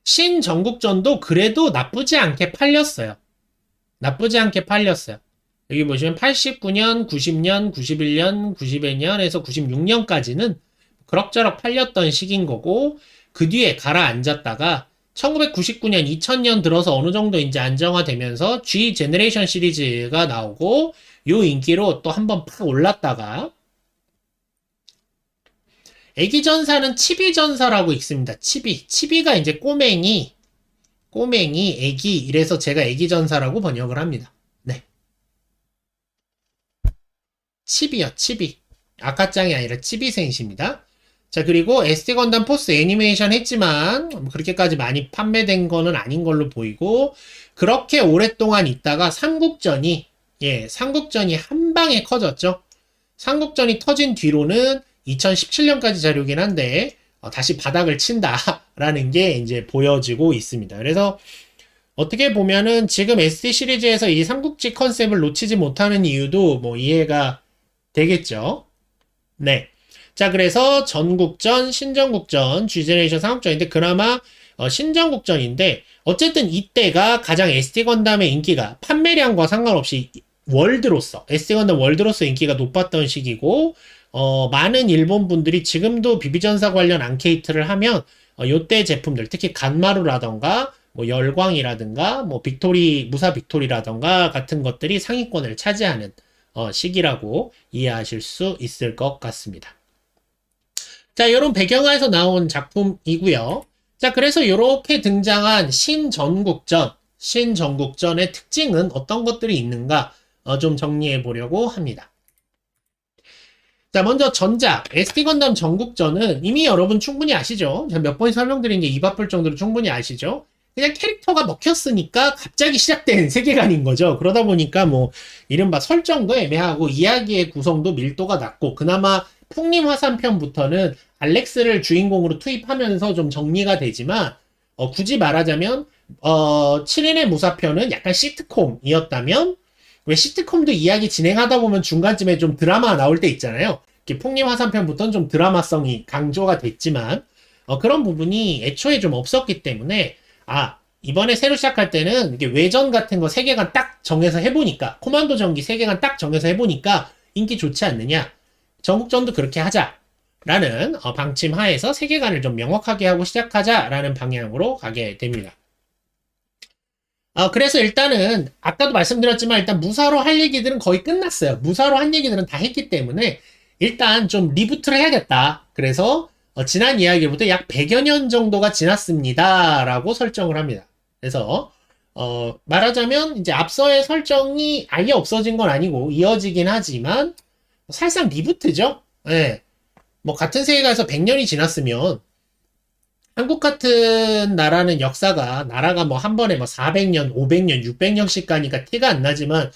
신 전국전도 그래도 나쁘지 않게 팔렸어요. 나쁘지 않게 팔렸어요. 여기 보시면 89년, 90년, 91년, 92년에서 96년까지는 그럭저럭 팔렸던 시기인 거고, 그 뒤에 가라앉았다가 1999년, 2000년 들어서 어느 정도 이제 안정화되면서 G 제너레이션 시리즈가 나오고, 요 인기로 또 한번 팍 올랐다가, 애기전사는 치비전사라고 있습니다. 치비가 이제 꼬맹이, 애기, 이래서 제가 애기전사라고 번역을 합니다. 네. 치비요, 치비. 아까짱이 아니라 치비센시입니다. 자, 그리고 SD 건담 포스 애니메이션 했지만 그렇게까지 많이 판매된 거는 아닌 걸로 보이고, 그렇게 오랫동안 있다가 삼국전이 한 방에 커졌죠. 삼국전이 터진 뒤로는 2017년까지 자료긴 한데 다시 바닥을 친다라는 게 이제 보여지고 있습니다. 그래서 어떻게 보면은 지금 SD 시리즈에서 이 삼국지 컨셉을 놓치지 못하는 이유도 뭐 이해가 되겠죠. 네. 자, 그래서 전국전, 신전국전, G제네레이션 삼국전인데, 그나마 신전국전인데, 어쨌든 이때가 가장 SD 건담의 인기가 판매량과 상관없이 SD 건담 월드로서 인기가 높았던 시기고, 많은 일본 분들이 지금도 비비전사 관련 앙케이트를 하면 요때 제품들, 특히 간마루라던가 뭐 열광이라든가 뭐 무사 빅토리라던가 같은 것들이 상위권을 차지하는 시기라고 이해하실 수 있을 것 같습니다. 자, 요런 배경하에서 나온 작품이고요. 자, 그래서 요렇게 등장한 신전국전의 특징은 어떤 것들이 있는가 좀 정리해 보려고 합니다. 자, 먼저 전작 SD 건담 전국전은 이미 여러분 충분히 아시죠? 제가 몇 번 설명드린 게 입 아플 정도로 충분히 아시죠? 그냥 캐릭터가 먹혔으니까 갑자기 시작된 세계관인 거죠. 그러다 보니까 뭐 이른바 설정도 애매하고 이야기의 구성도 밀도가 낮고, 그나마 풍림 화산편부터는 알렉스를 주인공으로 투입하면서 좀 정리가 되지만, 굳이 말하자면 7인의 무사편은 약간 시트콤이었다면, 왜 시트콤도 이야기 진행하다 보면 중간쯤에 좀 드라마 나올 때 있잖아요. 풍림 화산편부터는 좀 드라마성이 강조가 됐지만 그런 부분이 애초에 좀 없었기 때문에, 이번에 새로 시작할 때는 이게 외전 같은 거 세계관 딱 정해서 해보니까, 코만도 전기 세계관 딱 정해서 해보니까 인기 좋지 않느냐, 전국전도 그렇게 하자라는 방침 하에서 세계관을 좀 명확하게 하고 시작하자라는 방향으로 가게 됩니다. 그래서 일단은 아까도 말씀드렸지만 일단 무사로 할 얘기들은 거의 끝났어요. 무사로 한 얘기들은 다 했기 때문에 일단 좀 리부트를 해야겠다. 그래서 지난 이야기부터 약 100여 년 정도가 지났습니다 라고 설정을 합니다. 그래서 말하자면 이제 앞서의 설정이 아예 없어진 건 아니고 이어지긴 하지만 사실상 리부트죠. 예. 뭐 같은 세계관에서 100년이 지났으면 한국 같은 나라는 나라가 뭐 한 번에 뭐 400년, 500년, 600년씩 가니까 티가 안 나지만,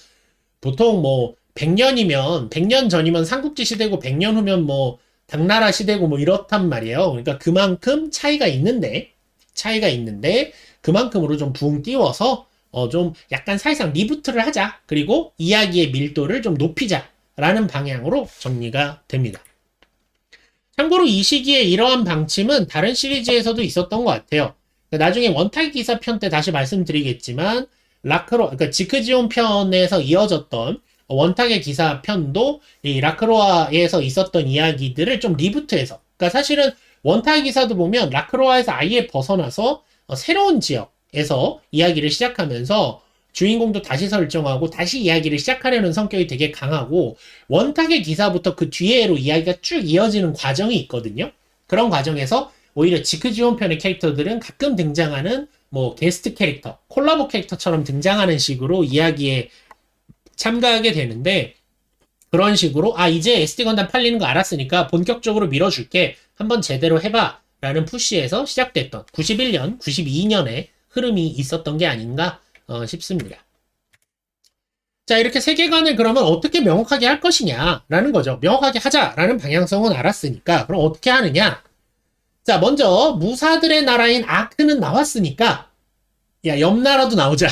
보통 뭐 100년이면 100년 전이면 삼국지 시대고 100년 후면 뭐 당나라 시대고 뭐 이렇단 말이에요. 그러니까 그만큼 차이가 있는데 그만큼으로 좀 붕 띄워서 좀 약간 사실상 리부트를 하자. 그리고 이야기의 밀도를 좀 높이자라는 방향으로 정리가 됩니다. 참고로 이 시기에 이러한 방침은 다른 시리즈에서도 있었던 것 같아요. 나중에 원탁 기사 편 때 다시 말씀드리겠지만, 그러니까 지크지온 편에서 이어졌던 원탁의 기사 편도 이 라크로아에서 있었던 이야기들을 좀 리부트해서, 그러니까 사실은 원탁 기사도 보면 라크로아에서 아예 벗어나서 새로운 지역에서 이야기를 시작하면서 주인공도 다시 설정하고 다시 이야기를 시작하려는 성격이 되게 강하고 원탁의 기사부터 그 뒤에로 이야기가 쭉 이어지는 과정이 있거든요. 그런 과정에서 오히려 지크지온 편의 캐릭터들은 가끔 등장하는 뭐 게스트 캐릭터, 콜라보 캐릭터처럼 등장하는 식으로 이야기에 참가하게 되는데 그런 식으로 이제 SD 건담 팔리는 거 알았으니까 본격적으로 밀어줄게. 한번 제대로 해봐. 라는 푸시에서 시작됐던 91년, 92년의 흐름이 있었던 게 아닌가 싶습니다. 자, 이렇게 세계관을 그러면 어떻게 명확하게 할 것이냐라는 거죠. 명확하게 하자라는 방향성은 알았으니까 그럼 어떻게 하느냐? 자, 먼저 무사들의 나라인 아크는 나왔으니까 야, 옆 나라도 나오자.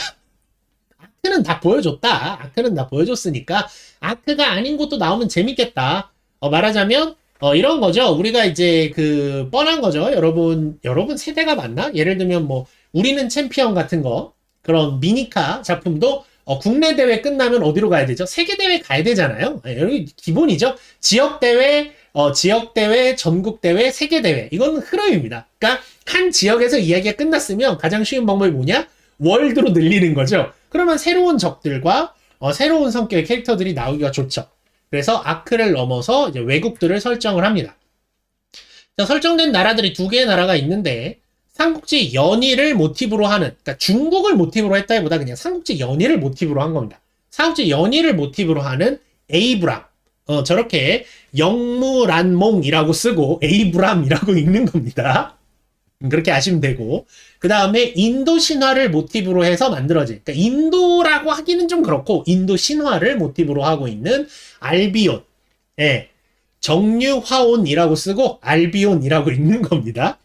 아크는 다 보여줬다. 아크는 다 보여줬으니까 아크가 아닌 곳도 나오면 재밌겠다. 말하자면 이런 거죠. 우리가 이제 그 뻔한 거죠. 여러분 세대가 맞나? 예를 들면 뭐 우리는 챔피언 같은 거 그런 미니카 작품도 국내 대회 끝나면 어디로 가야 되죠? 세계 대회 가야 되잖아요. 여기 기본이죠. 지역 대회, 전국 대회, 세계 대회. 이건 흐름입니다. 그러니까 한 지역에서 이야기가 끝났으면 가장 쉬운 방법이 뭐냐? 월드로 늘리는 거죠. 그러면 새로운 적들과 새로운 성격의 캐릭터들이 나오기가 좋죠. 그래서 아크를 넘어서 이제 외국들을 설정을 합니다. 자, 설정된 나라들이 두 개의 나라가 있는데 삼국지 연의를 모티브로 하는, 그러니까 중국을 모티브로 했다기보다 그냥 삼국지 연의를 모티브로 한 겁니다. 삼국지 연의를 모티브로 하는 에이브람, 저렇게 영무란몽이라고 쓰고 에이브람이라고 읽는 겁니다. 그렇게 아시면 되고, 그 다음에 인도 신화를 모티브로 해서 만들어진, 그러니까 인도라고 하기는 좀 그렇고 인도 신화를 모티브로 하고 있는 알비온, 정류화온이라고 쓰고 알비온이라고 읽는 겁니다.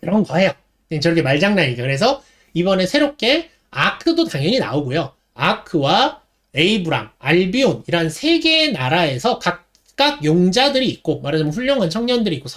그런 거예요. 저렇게 말장난이죠. 그래서 이번에 새롭게 아크도 당연히 나오고요. 아크와 에이브람, 알비온이란 세 개의 나라에서 각각 용자들이 있고, 말하자면 훌륭한 청년들이 있고,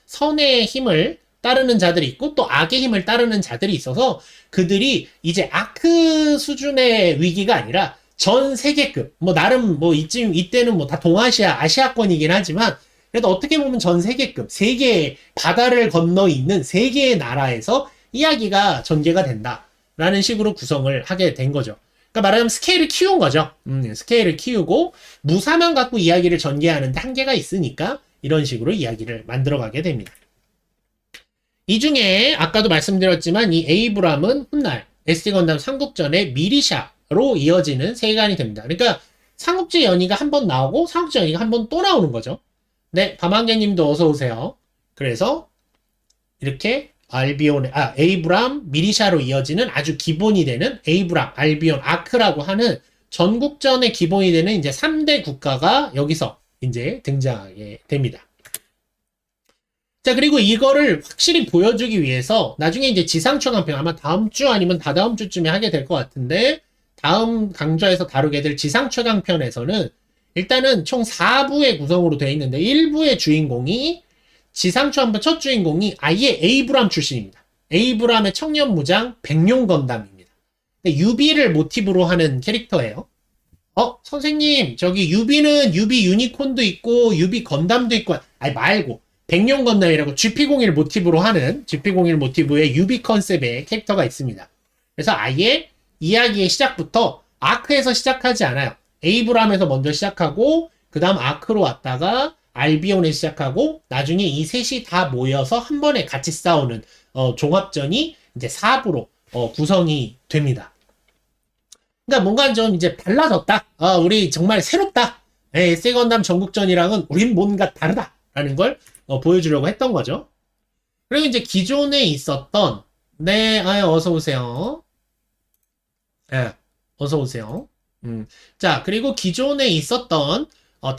선의 힘을 따르는 자들이 있고 또 악의 힘을 따르는 자들이 있어서 그들이 이제 아크 수준의 위기가 아니라 전 세계급, 뭐 나름 뭐 이때는 뭐 다 동아시아, 아시아권이긴 하지만 그래도 어떻게 보면 전 세계급, 세계의 바다를 건너 있는 세 개의 나라에서 이야기가 전개가 된다라는 식으로 구성을 하게 된 거죠. 그러니까 말하자면 스케일을 키운 거죠. 스케일을 키우고 무사만 갖고 이야기를 전개하는데 한계가 있으니까 이런 식으로 이야기를 만들어가게 됩니다. 이 중에 아까도 말씀드렸지만 이 에이브람은 훗날 SD 건담 삼국전의 미리샤로 이어지는 세계관이 됩니다. 그러니까 삼국지 연의가 한 번 나오고 삼국지 연의가 한 번 또 나오는 거죠. 네, 밤안개님도 어서 오세요. 그래서 이렇게 에이브람, 미리샤로 이어지는 아주 기본이 되는 에이브람, 알비온, 아크라고 하는 전국전의 기본이 되는 이제 3대 국가가 여기서 이제 등장하게 됩니다. 자, 그리고 이거를 확실히 보여주기 위해서 나중에 이제 지상초강편 아마 다음 주 아니면 다다음 주쯤에 하게 될 것 같은데 다음 강좌에서 다루게 될 지상초강편에서는 일단은 총 4부의 구성으로 되어 있는데 1부의 주인공이 지상초강편 첫 주인공이 아예 에이브람 출신입니다. 에이브람의 청년무장 백룡건담입니다. 유비를 모티브로 하는 캐릭터예요. 선생님 저기 유비는 유비 유니콘도 있고 유비 건담도 있고 말고 백룡건담이라고 GP01 모티브로 하는 GP01 모티브의 유비 컨셉의 캐릭터가 있습니다. 그래서 아예 이야기의 시작부터 아크에서 시작하지 않아요. 에이브람에서 먼저 시작하고 그 다음 아크로 왔다가 알비온에 시작하고 나중에 이 셋이 다 모여서 한 번에 같이 싸우는 종합전이 이제 4부로 구성이 됩니다. 그러니까 뭔가 좀 이제 달라졌다. 우리 정말 새롭다. SD 건담 전국전이랑은 우린 뭔가 다르다라는 걸 보여주려고 했던 거죠. 그리고 이제 기존에 있었던 어서 오세요. 어서 오세요. 자, 그리고 기존에 있었던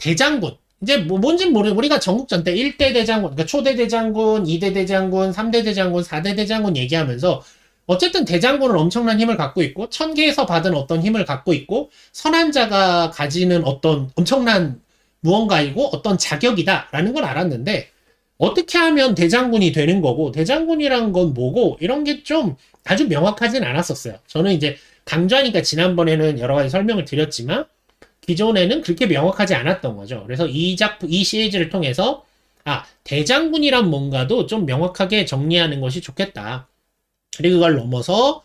대장군. 이제 뭔진 모르 우리가 전국전 때 1대 대장군, 그러니까 초대 대장군, 2대 대장군, 3대 대장군, 4대 대장군 얘기하면서 어쨌든 대장군은 엄청난 힘을 갖고 있고 천계에서 받은 어떤 힘을 갖고 있고 선한자가 가지는 어떤 엄청난 무언가이고 어떤 자격이다라는 걸 알았는데 어떻게 하면 대장군이 되는 거고 대장군이란 건 뭐고 이런 게 좀 아주 명확하진 않았었어요. 저는 이제 강좌니까 지난번에는 여러 가지 설명을 드렸지만 기존에는 그렇게 명확하지 않았던 거죠. 그래서 이 시리즈를 통해서 대장군이란 뭔가도 좀 명확하게 정리하는 것이 좋겠다. 그리고 그걸 넘어서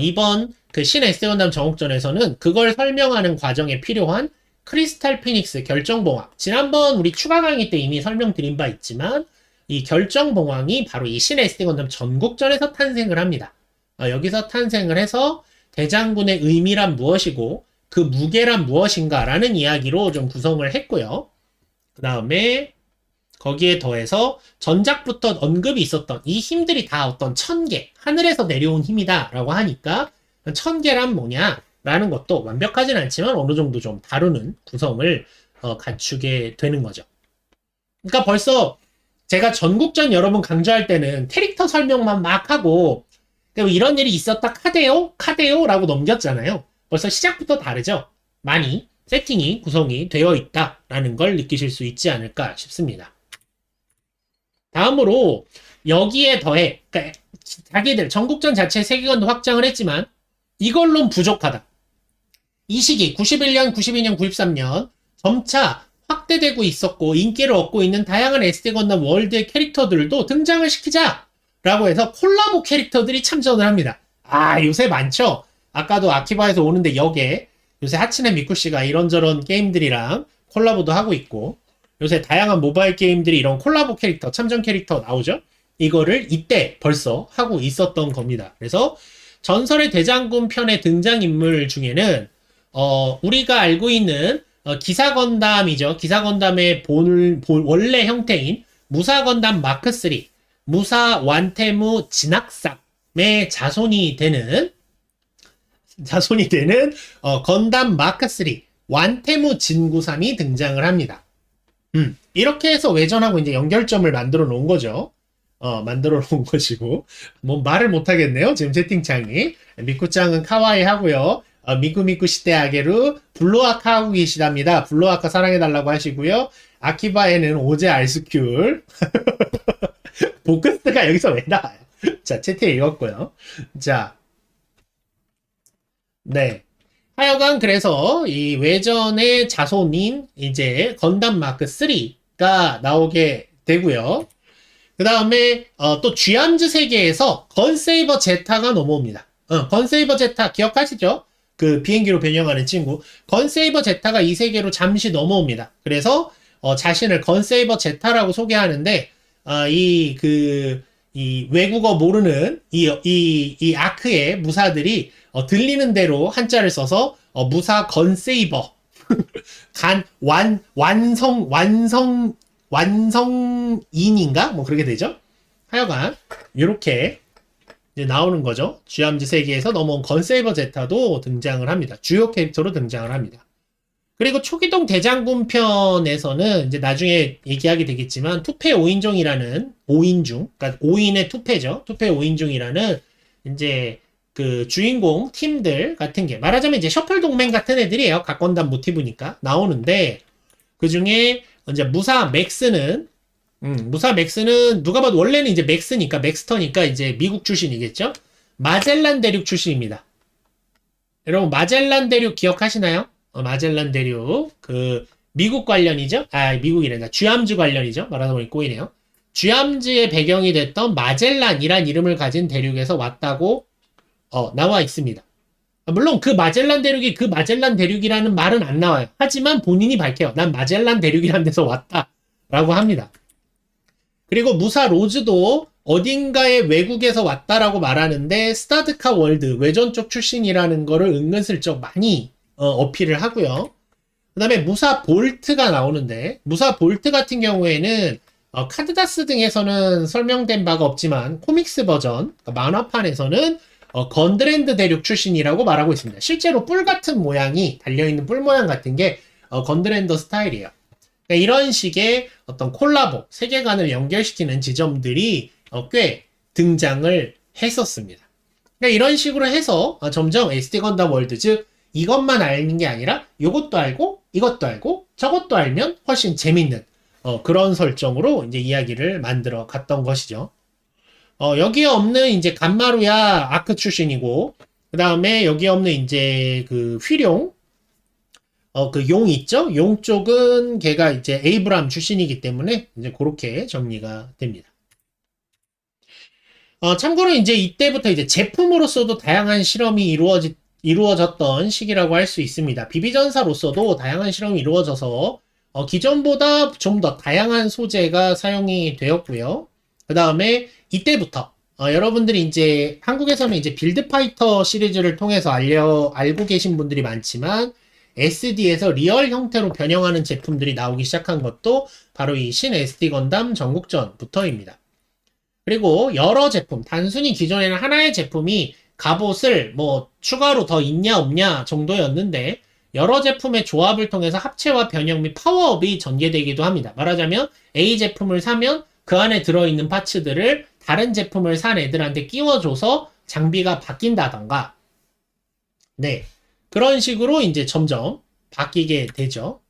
이번 그 신 에스테 건담 정옥전에서는 그걸 설명하는 과정에 필요한 크리스탈 피닉스 결정봉황. 지난번 우리 추가 강의 때 이미 설명드린 바 있지만 이 결정봉황이 바로 이 신 에스테 건담 전국전에서 탄생을 합니다. 여기서 탄생을 해서 대장군의 의미란 무엇이고 그 무게란 무엇인가라는 이야기로 좀 구성을 했고요. 그 다음에 거기에 더해서 전작부터 언급이 있었던 이 힘들이 다 어떤 천개, 하늘에서 내려온 힘이다 라고 하니까 천개란 뭐냐 라는 것도 완벽하진 않지만 어느 정도 좀 다루는 구성을 갖추게 되는 거죠. 그러니까 벌써 제가 전국전 여러분 강조할 때는 캐릭터 설명만 막 하고 이런 일이 있었다 카데요 라고 넘겼잖아요. 벌써 시작부터 다르죠. 많이 세팅이 구성이 되어 있다라는 걸 느끼실 수 있지 않을까 싶습니다. 다음으로 여기에 더해 그러니까 자기들 전국전 자체 세계관도 확장을 했지만 이걸로는 부족하다. 이 시기 91년, 92년, 93년 점차 확대되고 있었고 인기를 얻고 있는 다양한 SD 건담 월드의 캐릭터들도 등장을 시키자라고 해서 콜라보 캐릭터들이 참전을 합니다. 요새 많죠? 아까도 아키바에서 오는데 역에 요새 하츠네 미쿠씨가 이런저런 게임들이랑 콜라보도 하고 있고 요새 다양한 모바일 게임들이 이런 콜라보 캐릭터, 참전 캐릭터 나오죠? 이거를 이때 벌써 하고 있었던 겁니다. 그래서 전설의 대장군 편의 등장인물 중에는 우리가 알고 있는 기사건담이죠. 기사건담의 원래 형태인 무사건담 마크3, 무사 완테무 진학삼의 자손이 되는 건담 마크3 완테무 진구삼이 등장을 합니다. 이렇게 해서 외전하고 이제 연결점을 만들어 놓은 거죠. 만들어 놓은 것이고, 뭐 말을 못 하겠네요. 지금 채팅창이. 미쿠짱은 카와이 하고요. 미쿠미쿠 시대 아게루 블루아카 하고 계시답니다. 블루아카 사랑해달라고 하시고요. 아키바에는 오제 알스큐를. 보크스가 여기서 왜 나와요? 자, 채팅 읽었고요. 자, 네. 하여간 그래서 이 외전의 자손인 이제 건담 마크 3가 나오게 되고요. 그 다음에 또 쥐암즈 세계에서 건세이버 제타가 넘어옵니다. 건세이버 제타 기억하시죠? 그 비행기로 변형하는 친구. 건세이버 제타가 이 세계로 잠시 넘어옵니다. 그래서 자신을 건세이버 제타라고 소개하는데 이 외국어 모르는 이 아크의 무사들이 들리는 대로 한자를 써서 무사 건세이버 완성인인가? 뭐 그렇게 되죠. 하여간 이렇게 이제 나오는 거죠. 쥐암즈 세계에서 넘어온 건세이버 제타도 등장을 합니다. 주요 캐릭터로 등장을 합니다. 그리고 초기동 대장군 편에서는 이제 나중에 얘기하게 되겠지만 투패 5인종이라는 5인중, 그러니까 5인의 투패죠. 투패 5인중이라는 이제 그 주인공 팀들 같은 게 말하자면 이제 셔플 동맹 같은 애들이에요. 각 건담 모티브니까 나오는데 그 중에 이제 무사 맥스는 누가 봐도 원래는 이제 맥스니까 맥스터니까 이제 미국 출신이겠죠. 마젤란 대륙 출신입니다. 여러분 마젤란 대륙 기억하시나요? 마젤란 대륙 그 미국 관련이죠. 미국이란다. 쥐암즈 관련이죠. 말하다 보니 꼬이네요. 쥐암즈의 배경이 됐던 마젤란이란 이름을 가진 대륙에서 왔다고 나와 있습니다. 물론 그 마젤란 대륙이 그 마젤란 대륙이라는 말은 안 나와요. 하지만 본인이 밝혀요. 난 마젤란 대륙이라는 데서 왔다 라고 합니다. 그리고 무사 로즈도 어딘가의 외국에서 왔다라고 말하는데 스타드카 월드 외전 쪽 출신이라는 거를 은근슬쩍 많이 어필을 하고요. 그 다음에 무사 볼트가 나오는데 무사 볼트 같은 경우에는 카드다스 등에서는 설명된 바가 없지만 코믹스 버전 그러니까 만화판에서는 건드랜드 대륙 출신이라고 말하고 있습니다. 실제로 뿔 같은 모양이 달려있는 뿔 모양 같은 게 건드랜더 스타일이에요. 그러니까 이런 식의 어떤 콜라보 세계관을 연결시키는 지점들이 꽤 등장을 했었습니다. 그러니까 이런 식으로 해서 점점 SD 건담 월드 즉 이것만 아는 게 아니라 이것도 알고 이것도 알고 저것도 알면 훨씬 재밌는 그런 설정으로 이제 이야기를 만들어 갔던 것이죠. 여기에 없는 이제 간마루야 아크 출신이고 그 다음에 여기에 없는 이제 그 휘룡 그 용 있죠? 용 쪽은 걔가 이제 에이브람 출신이기 때문에 이제 그렇게 정리가 됩니다. 참고로 이제 이때부터 이제 제품으로서도 다양한 실험이 이루어졌던 시기라고 할 수 있습니다. 비비전사로서도 다양한 실험이 이루어져서 기존보다 좀 더 다양한 소재가 사용이 되었고요. 그 다음에 이때부터 여러분들이 이제 한국에서는 이제 빌드파이터 시리즈를 통해서 알고 계신 분들이 많지만 SD에서 리얼 형태로 변형하는 제품들이 나오기 시작한 것도 바로 이 신 SD 건담 전국전부터입니다. 그리고 여러 제품, 단순히 기존에는 하나의 제품이 갑옷을 뭐 추가로 더 있냐 없냐 정도였는데 여러 제품의 조합을 통해서 합체와 변형 및 파워업이 전개되기도 합니다. 말하자면 A 제품을 사면 그 안에 들어있는 파츠들을 다른 제품을 산 애들한테 끼워줘서 장비가 바뀐다던가 네, 그런 식으로 이제 점점 바뀌게 되죠.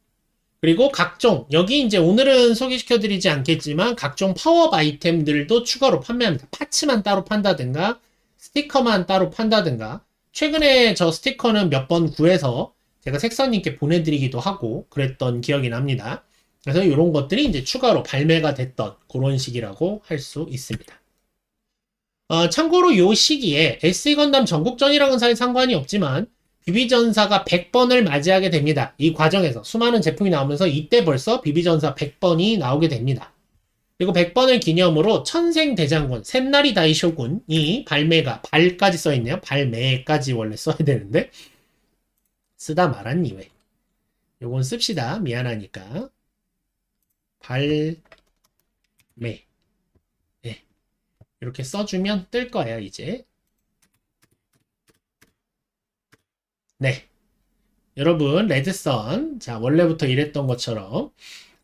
그리고 각종, 여기 이제 오늘은 소개시켜드리지 않겠지만 각종 파워업 아이템들도 추가로 판매합니다. 파츠만 따로 판다든가 스티커만 따로 판다든가 최근에 저 스티커는 몇 번 구해서 제가 색선님께 보내드리기도 하고 그랬던 기억이 납니다. 그래서 이런 것들이 이제 추가로 발매가 됐던 그런 시기라고 할 수 있습니다. 참고로 이 시기에 SE 건담 전국전이랑은 사실 상관이 없지만 비비전사가 100번을 맞이하게 됩니다. 이 과정에서 수많은 제품이 나오면서 이때 벌써 비비전사 100번이 나오게 됩니다. 그리고 100번을 기념으로 천생대장군 샘나리 다이쇼군이 발까지 써있네요. 발매까지 원래 써야 되는데 쓰다 말았니 왜? 요건 씁시다. 미안하니까. 발매 네. 이렇게 써주면 뜰 거예요 이제. 네. 여러분, 레드선. 자, 원래부터 이랬던 것처럼.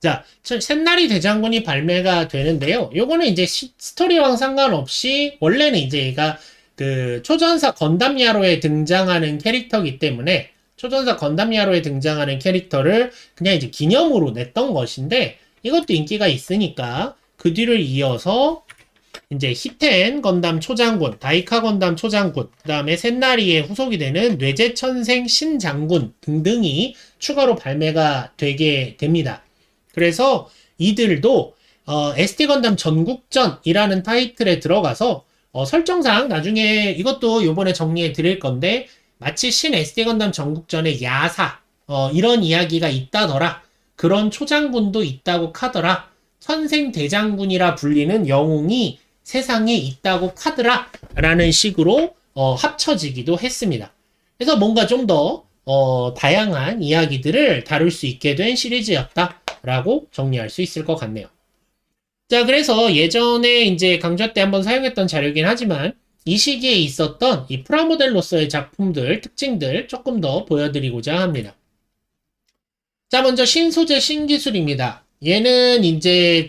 자, 샘나리 대장군이 발매가 되는데요. 요거는 이제 스토리랑 상관없이, 원래는 이제 얘가 그 초전사 건담 야로에 등장하는 캐릭터이기 때문에, 초전사 건담 야로에 등장하는 캐릭터를 그냥 이제 기념으로 냈던 것인데, 이것도 인기가 있으니까, 그 뒤를 이어서, 이제 히텐 건담 초장군, 다이카 건담 초장군, 그 다음에 샘나리의 후속이 되는 뇌제천생 신장군 등등이 추가로 발매가 되게 됩니다. 그래서 이들도 SD 건담 전국전이라는 타이틀에 들어가서 설정상 나중에 이것도 요번에 정리해 드릴 건데 마치 신 SD 건담 전국전의 야사 이런 이야기가 있다더라. 그런 초장군도 있다고 카더라. 천생대장군이라 불리는 영웅이 세상에 있다고 카더라 라는 식으로 합쳐지기도 했습니다. 그래서 뭔가 좀 더 다양한 이야기들을 다룰 수 있게 된 시리즈였다 라고 정리할 수 있을 것 같네요. 자, 그래서 예전에 이제 강좌 때 한번 사용했던 자료이긴 하지만 이 시기에 있었던 이 프라모델로서의 작품들, 특징들 조금 더 보여드리고자 합니다. 자, 먼저 신소재 신기술입니다. 얘는 이제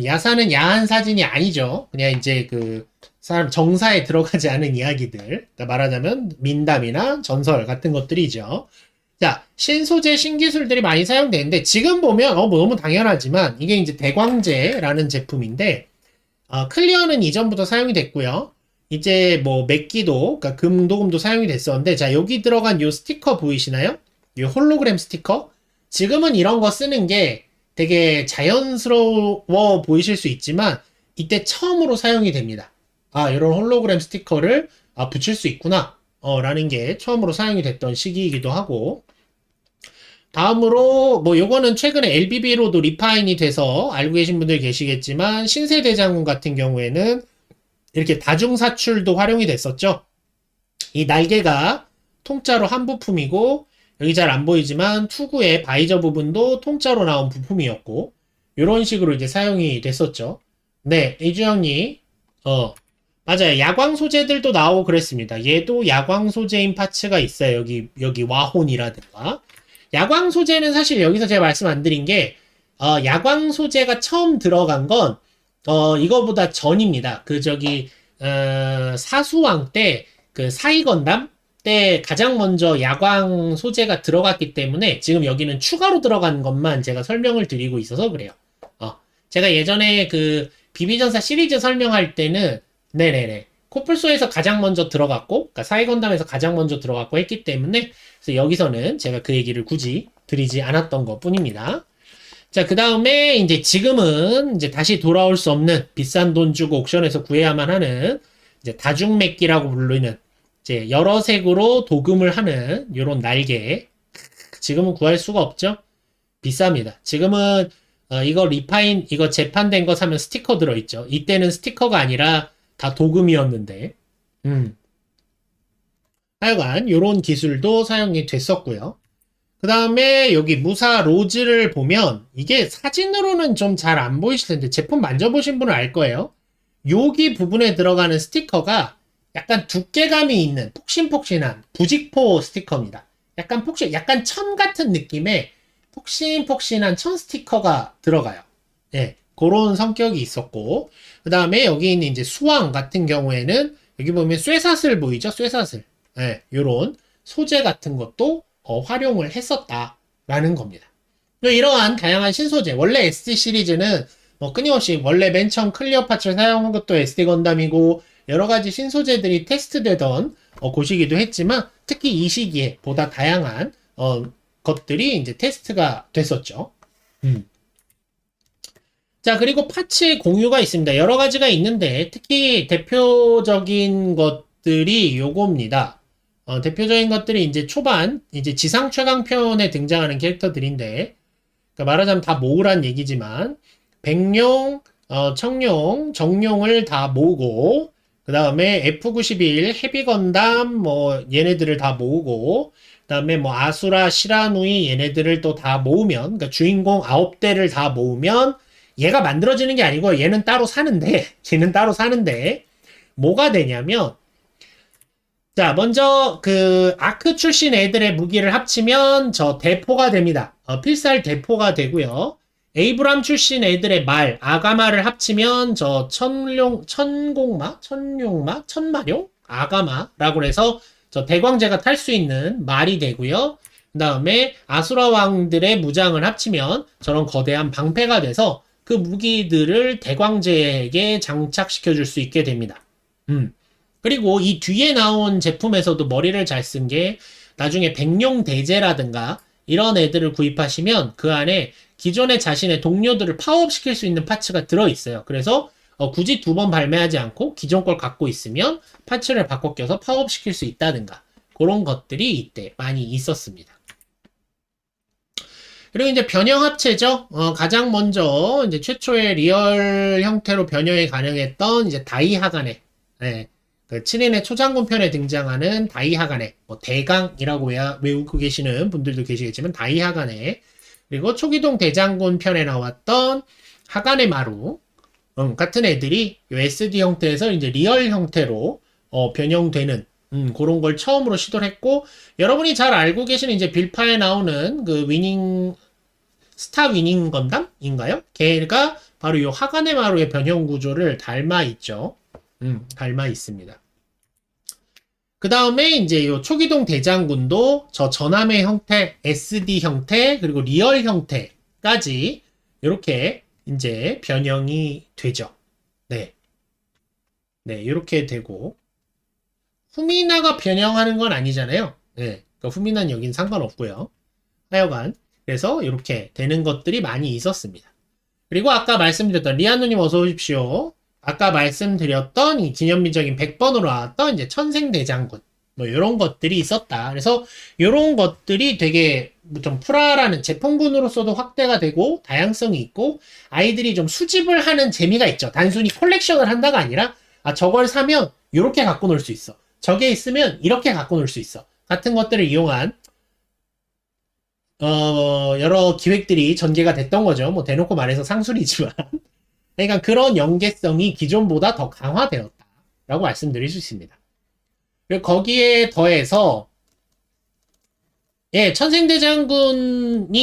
야사는 야한 사진이 아니죠. 그냥 이제 사람 정사에 들어가지 않은 이야기들. 그러니까 말하자면 민담이나 전설 같은 것들이죠. 자, 신소재 신기술들이 많이 사용되는데 지금 보면 뭐 너무 당연하지만 이게 이제 대광제라는 제품인데 클리어는 이전부터 사용이 됐고요. 이제 뭐 맥기도 그러니까 금도금도 사용이 됐었는데 자, 여기 들어간 요 스티커 보이시나요? 요 홀로그램 스티커? 지금은 이런 거 쓰는 게 되게 자연스러워 보이실 수 있지만 이때 처음으로 사용이 됩니다. 이런 홀로그램 스티커를 붙일 수 있구나 라는 게 처음으로 사용이 됐던 시기이기도 하고 다음으로 뭐 요거는 최근에 LBB로도 리파인이 돼서 알고 계신 분들 계시겠지만 신세대장군 같은 경우에는 이렇게 다중사출도 활용이 됐었죠. 이 날개가 통짜로 한 부품이고 여기 잘 안 보이지만 투구의 바이저 부분도 통짜로 나온 부품이었고 이런 식으로 이제 사용이 됐었죠. 네, 이주영님 맞아요. 야광 소재들도 나오고 그랬습니다. 얘도 야광 소재인 파츠가 있어요. 여기 와혼이라든가 야광 소재는 사실 여기서 제가 말씀 안 드린 게 야광 소재가 처음 들어간 건 이거보다 전입니다. 사수왕 때 그 사이건담 때 가장 먼저 야광 소재가 들어갔기 때문에 지금 여기는 추가로 들어간 것만 제가 설명을 드리고 있어서 그래요. 제가 예전에 그 비비전사 시리즈 설명할 때는 네네네 코뿔소에서 가장 먼저 들어갔고 그러니까 사이건담에서 가장 먼저 들어갔고 했기 때문에 그래서 여기서는 제가 그 얘기를 굳이 드리지 않았던 것 뿐입니다. 자, 그 다음에 이제 지금은 이제 다시 돌아올 수 없는 비싼 돈 주고 옥션에서 구해야만 하는 이제 다중맥기라고 부르는 이제 여러 색으로 도금을 하는 요런 날개. 지금은 구할 수가 없죠? 비쌉니다. 지금은 이거 리파인, 이거 재판된 거 사면 스티커 들어있죠. 이때는 스티커가 아니라 다 도금이었는데. 하여간 요런 기술도 사용이 됐었고요. 그 다음에 여기 무사 로즈를 보면 이게 사진으로는 좀 잘 안 보이실 텐데 제품 만져보신 분은 알 거예요. 여기 부분에 들어가는 스티커가 약간 두께감이 있는 폭신폭신한 부직포 스티커입니다. 약간 천 같은 느낌의 폭신폭신한 천 스티커가 들어가요. 예, 그런 성격이 있었고, 그 다음에 여기 있는 이제 수왕 같은 경우에는 여기 보면 쇠사슬 보이죠? 쇠사슬. 예, 요런 소재 같은 것도 활용을 했었다라는 겁니다. 이러한 다양한 신소재, 원래 SD 시리즈는 뭐 끊임없이 원래 맨 처음 클리어 파츠를 사용한 것도 SD 건담이고 여러 가지 신소재들이 테스트되던 곳이기도 했지만 특히 이 시기에 보다 다양한 것들이 이제 테스트가 됐었죠. 자, 그리고 파츠 공유가 있습니다. 여러 가지가 있는데 특히 대표적인 것들이 요겁니다. 대표적인 것들이 이제 초반 이제 지상 최강편에 등장하는 캐릭터들인데, 그러니까 말하자면 다 모으란 얘기지만 백룡, 청룡, 정룡을 다 모으고, 그 다음에 F91 헤비건담 뭐 얘네들을 다 모으고, 그 다음에 뭐 아수라, 시라누이 얘네들을 또 다 모으면, 그러니까 주인공 9대를 다 모으면 얘가 만들어지는 게 아니고 얘는 따로 사는데 뭐가 되냐면, 자, 먼저 그 아크 출신 애들의 무기를 합치면 저 대포가 됩니다. 필살 대포가 되고요. 에이브람 출신 애들의 말, 아가마를 합치면 저 천공마, 천마룡, 아가마라고 해서 저 대광제가 탈 수 있는 말이 되고요. 그 다음에 아수라 왕들의 무장을 합치면 저런 거대한 방패가 돼서 그 무기들을 대광제에게 장착시켜 줄 수 있게 됩니다. 그리고 이 뒤에 나온 제품에서도 머리를 잘 쓴 게 나중에 백룡 대제라든가 이런 애들을 구입하시면 그 안에 기존의 자신의 동료들을 파워업 시킬 수 있는 파츠가 들어있어요. 그래서 굳이 두 번 발매하지 않고 기존 걸 갖고 있으면 파츠를 바꿔 껴서 파워업 시킬 수 있다든가 그런 것들이 이때 많이 있었습니다. 그리고 이제 변형 합체죠. 가장 먼저 이제 최초의 리얼 형태로 변형이 가능했던 이제 다이하가네. 네. 그 7인의 초장군 편에 등장하는 다이하가네, 뭐 대강이라고 외우고 계시는 분들도 계시겠지만 다이하가네, 그리고 초기동 대장군 편에 나왔던 하가네 마루 같은 애들이 SD 형태에서 이제 리얼 형태로 변형되는 그런 걸 처음으로 시도를 했고, 여러분이 잘 알고 계시는 이제 빌파에 나오는 그 스타 위닝 건담인가요? 걔가 바로 이 하가네 마루의 변형 구조를 닮아 있죠. 닮아 있습니다. 그 다음에 이제 요 초기동 대장군도 저 전함의 형태, SD 형태, 그리고 리얼 형태까지 이렇게 이제 변형이 되죠. 네. 네, 이렇게 되고. 후미나가 변형하는 건 아니잖아요. 네. 그러니까 후미나는 여긴 상관없고요. 하여간. 그래서 이렇게 되는 것들이 많이 있었습니다. 그리고 아까 말씀드렸던 리아누님 어서 오십시오. 아까 말씀드렸던 이 기념비적인 100번으로 나왔던 이제 천생대장군 뭐 이런 것들이 있었다. 그래서 이런 것들이 되게 좀 프라라는 제품군으로서도 확대가 되고 다양성이 있고 아이들이 좀 수집을 하는 재미가 있죠. 단순히 컬렉션을 한다가 아니라 저걸 사면 이렇게 갖고 놀 수 있어. 저게 있으면 이렇게 갖고 놀 수 있어. 같은 것들을 이용한 여러 기획들이 전개가 됐던 거죠. 뭐 대놓고 말해서 상술이지만 그러니까 그런 연계성이 기존보다 더 강화되었다라고 말씀드릴 수 있습니다. 그리고 거기에 더해서 천생대장군이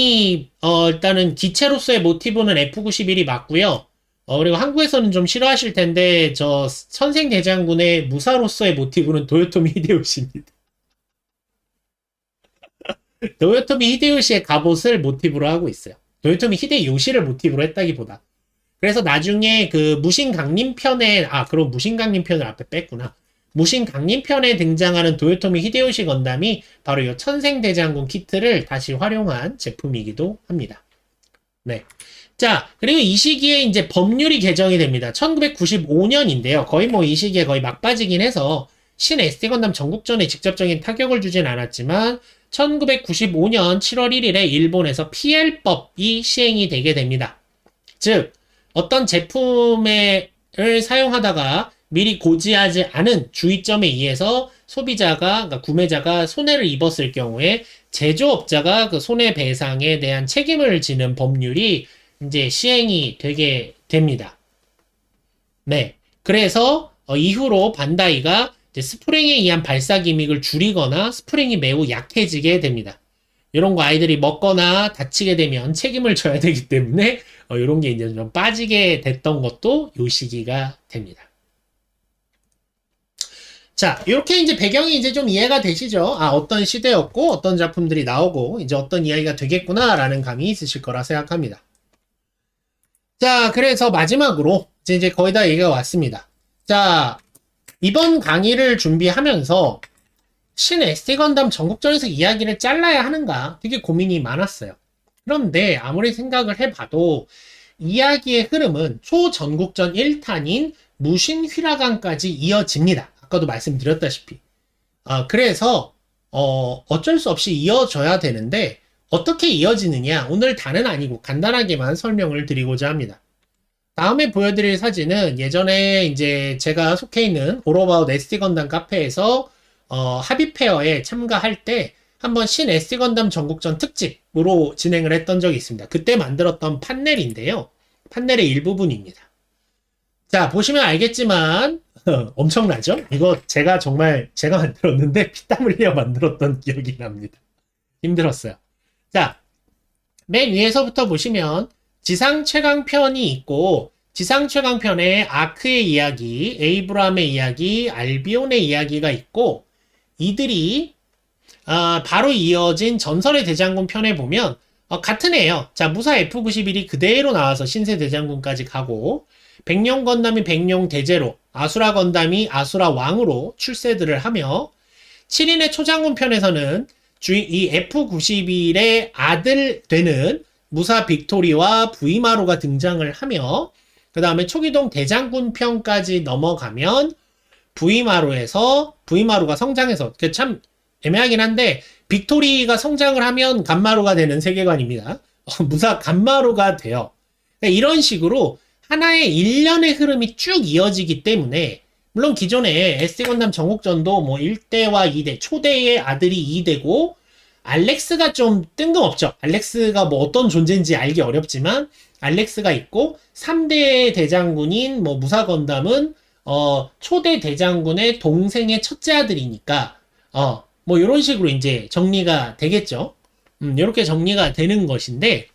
일단은 기체로서의 모티브는 F91이 맞고요. 그리고 한국에서는 좀 싫어하실 텐데 저 천생대장군의 무사로서의 모티브는 도요토미 히데요시입니다. 도요토미 히데요시의 갑옷을 모티브로 하고 있어요. 도요토미 히데요시를 모티브로 했다기보다. 그래서 나중에 그 무신강림편에 그럼 무신강림편을 앞에 뺐구나. 무신강림편에 등장하는 도요토미 히데요시 건담이 바로 이 천생대장군 키트를 다시 활용한 제품이기도 합니다. 네. 자, 그리고 이 시기에 이제 법률이 개정이 됩니다. 1995년인데요. 거의 뭐 이 시기에 거의 막바지긴 해서 신 SD 건담 전국전에 직접적인 타격을 주진 않았지만 1995년 7월 1일에 일본에서 PL법이 시행이 되게 됩니다. 즉 어떤 제품을 사용하다가 미리 고지하지 않은 주의점에 의해서 소비자가, 그러니까 구매자가 손해를 입었을 경우에 제조업자가 그 손해배상에 대한 책임을 지는 법률이 이제 시행이 되게 됩니다. 네. 그래서 이후로 반다이가 이제 스프링에 의한 발사 기믹을 줄이거나 스프링이 매우 약해지게 됩니다. 이런 거 아이들이 먹거나 다치게 되면 책임을 져야 되기 때문에 이런 게 이제 좀 빠지게 됐던 것도 요 시기가 됩니다. 자, 이렇게 이제 배경이 이제 좀 이해가 되시죠? 아, 어떤 시대였고, 어떤 작품들이 나오고, 이제 어떤 이야기가 되겠구나라는 감이 있으실 거라 생각합니다. 자, 그래서 마지막으로, 이제 거의 다 얘기가 왔습니다. 자, 이번 강의를 준비하면서, 신 SD 건담 전국전에서 이야기를 잘라야 하는가 되게 고민이 많았어요. 그런데 아무리 생각을 해봐도, 이야기의 흐름은 초전국전 1탄인 무신휘라강까지 이어집니다. 아까도 말씀드렸다시피. 그래서 어쩔 수 없이 이어져야 되는데 어떻게 이어지느냐 오늘 다는 아니고 간단하게만 설명을 드리고자 합니다. 다음에 보여드릴 사진은 예전에 이제 제가 속해 있는 All About SD 건담 카페에서 합의페어에 참가할 때 한번 신 SD 건담 전국전 특집으로 진행을 했던 적이 있습니다. 그때 만들었던 판넬인데요. 판넬의 일부분입니다. 자, 보시면 알겠지만 엄청나죠? 이거 제가 만들었는데 피땀 흘려 만들었던 기억이 납니다. 힘들었어요. 자, 맨 위에서부터 보시면 지상 최강편이 있고 지상 최강편에 아크의 이야기, 에이브람의 이야기, 알비온의 이야기가 있고 이들이 바로 이어진 전설의 대장군 편에 보면 같은 애예요. 자, 무사 F91이 그대로 나와서 신세 대장군까지 가고 백룡 건담이 백룡 대제로, 아수라 건담이 아수라 왕으로 출세들을 하며 7인의 초장군 편에서는 이 F91의 아들 되는 무사 빅토리와 부이마루가 등장을 하며 그 다음에 초기동 대장군 편까지 넘어가면 부이마루가 성장해서 참 애매하긴 한데 빅토리가 성장을 하면 간마루가 되는 세계관입니다. 무사 간마루가 돼요. 그러니까 이런 식으로 하나의 일련의 흐름이 쭉 이어지기 때문에 물론 기존에 SD 건담 전국전도 뭐 1대와 2대 초대의 아들이 2대고 알렉스가 좀 뜬금없죠. 알렉스가 뭐 어떤 존재인지 알기 어렵지만 알렉스가 있고 3대 대장군인 뭐 무사 건담은 초대 대장군의 동생의 첫째 아들이니까 뭐 이런 식으로 이제 정리가 되겠죠. 이렇게 정리가 되는 것인데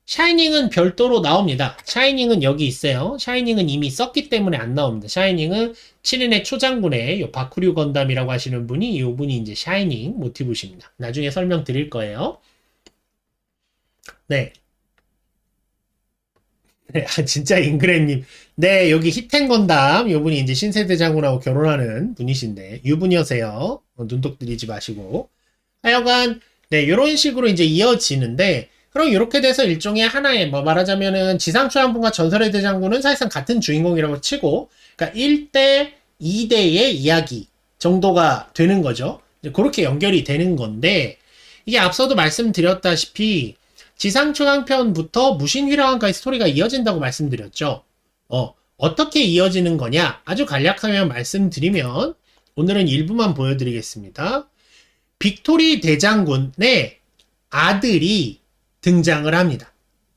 샤이닝은 별도로 나옵니다. 샤이닝은 여기 있어요. 샤이닝은 이미 썼기 때문에 안 나옵니다. 샤이닝은 7인의 초장군의 요 바쿠류 건담이라고 하시는 분이 이 분이 이제 샤이닝 모티브십니다. 나중에 설명드릴 거예요. 네. 네, 진짜 잉그램님. 네, 여기 히텐 건담, 요 분이 이제 신세대 장군하고 결혼하는 분이신데, 유 분이어세요. 눈독 들이지 마시고. 하여간, 네, 요런 식으로 이제 이어지는데, 그럼 이렇게 돼서 일종의 하나의, 뭐 말하자면은, 지상초장군과 전설의 대장군은 사실상 같은 주인공이라고 치고, 그러니까 1대, 2대의 이야기 정도가 되는 거죠. 그렇게 연결이 되는 건데, 이게 앞서도 말씀드렸다시피, 지상초강편부터 무신휘라왕까지 스토리가 이어진다고 말씀드렸죠. 어떻게 이어지는 거냐? 아주 간략하게 말씀드리면 오늘은 일부만 보여드리겠습니다. 빅토리 대장군의 아들이 등장을 합니다.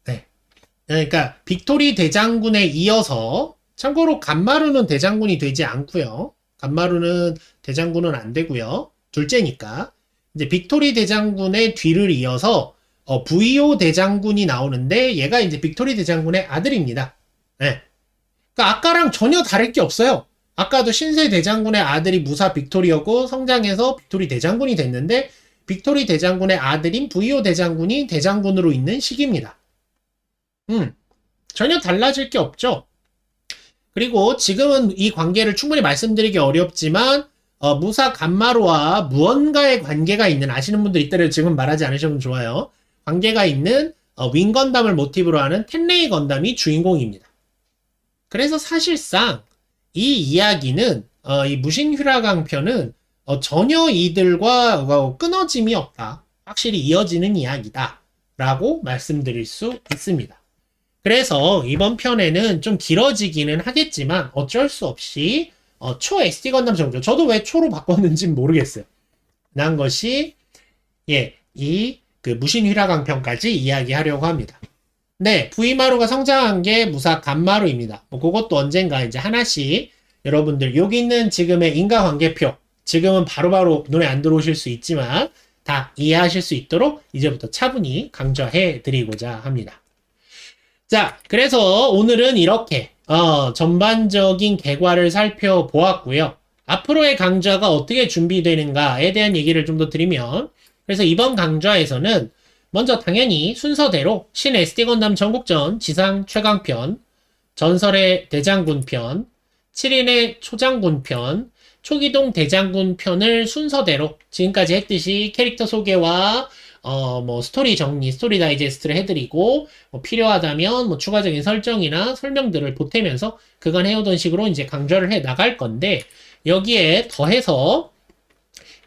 네. 그러니까 빅토리 대장군에 이어서 참고로 간마루는 대장군이 되지 않고요. 간마루는 대장군은 안 되고요. 둘째니까. 이제 빅토리 대장군의 뒤를 이어서 부이오 대장군이 나오는데 얘가 이제 빅토리 대장군의 아들입니다. 네. 그러니까 아까랑 전혀 다를 게 없어요. 아까도 신세 대장군의 아들이 무사 빅토리였고 성장해서 빅토리 대장군이 됐는데 빅토리 대장군의 아들인 부이오 대장군이 대장군으로 있는 시기입니다. 전혀 달라질 게 없죠. 그리고 지금은 이 관계를 충분히 말씀드리기 어렵지만 무사 간마루와 무언가의 관계가 있는 아시는 분들 있다면 지금 말하지 않으셔도 좋아요. 관계가 있는 윙 건담을 모티브로 하는 텐레이 건담이 주인공입니다. 그래서 사실상 이 이야기는 이 무신휘라강 편은 전혀 이들과 끊어짐이 없다. 확실히 이어지는 이야기다. 라고 말씀드릴 수 있습니다. 그래서 이번 편에는 좀 길어지기는 하겠지만 어쩔 수 없이 초 SD 건담 정도. 저도 왜 초로 바꿨는지 모르겠어요. 난 것이 이 그 무신휘라강 편까지 이야기하려고 합니다. 네, V마루가 성장한 게 무사 간마루입니다. 뭐 그것도 언젠가 이제 하나씩 여러분들 여기 있는 지금의 인과관계표 지금은 바로바로 눈에 안 들어오실 수 있지만 다 이해하실 수 있도록 이제부터 차분히 강조해 드리고자 합니다. 자, 그래서 오늘은 이렇게 전반적인 개괄을 살펴보았고요. 앞으로의 강좌가 어떻게 준비되는가에 대한 얘기를 좀 더 드리면 그래서 이번 강좌에서는 먼저 당연히 순서대로 신 SD 건담 전국전 지상 최강편, 전설의 대장군 편, 7인의 초장군 편, 초기동 대장군 편을 순서대로 지금까지 했듯이 캐릭터 소개와 뭐 스토리 정리, 스토리 다이제스트를 해드리고 뭐 필요하다면 뭐 추가적인 설정이나 설명들을 보태면서 그간 해오던 식으로 이제 강좌를 해 나갈 건데 여기에 더해서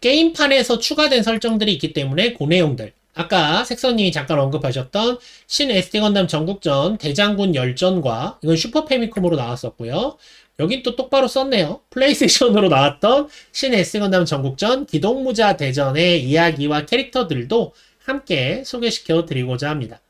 게임판에서 추가된 설정들이 있기 때문에 그 내용들 아까 색선님이 잠깐 언급하셨던 신 SD 건담 전국전 대장군 열전과 이건 슈퍼 패미컴으로 나왔었고요. 여긴 또 똑바로 썼네요. 플레이스테이션으로 나왔던 신 SD 건담 전국전 기동무자 대전의 이야기와 캐릭터들도 함께 소개시켜 드리고자 합니다.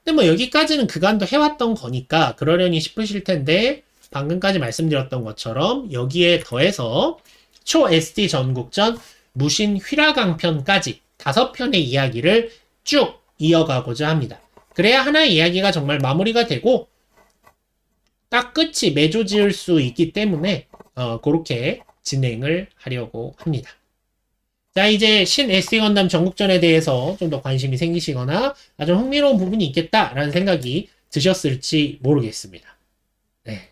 근데 뭐 여기까지는 그간도 해왔던 거니까 그러려니 싶으실 텐데 방금까지 말씀드렸던 것처럼 여기에 더해서 초 SD 전국전 무신 휘라강 편까지 5편의 이야기를 쭉 이어가고자 합니다. 그래야 하나의 이야기가 정말 마무리가 되고 딱 끝이 맺어 지을 수 있기 때문에 그렇게 진행을 하려고 합니다. 자, 이제 신 SD 건담 전국전에 대해서 좀 더 관심이 생기시거나 아주 흥미로운 부분이 있겠다라는 생각이 드셨을지 모르겠습니다. 네.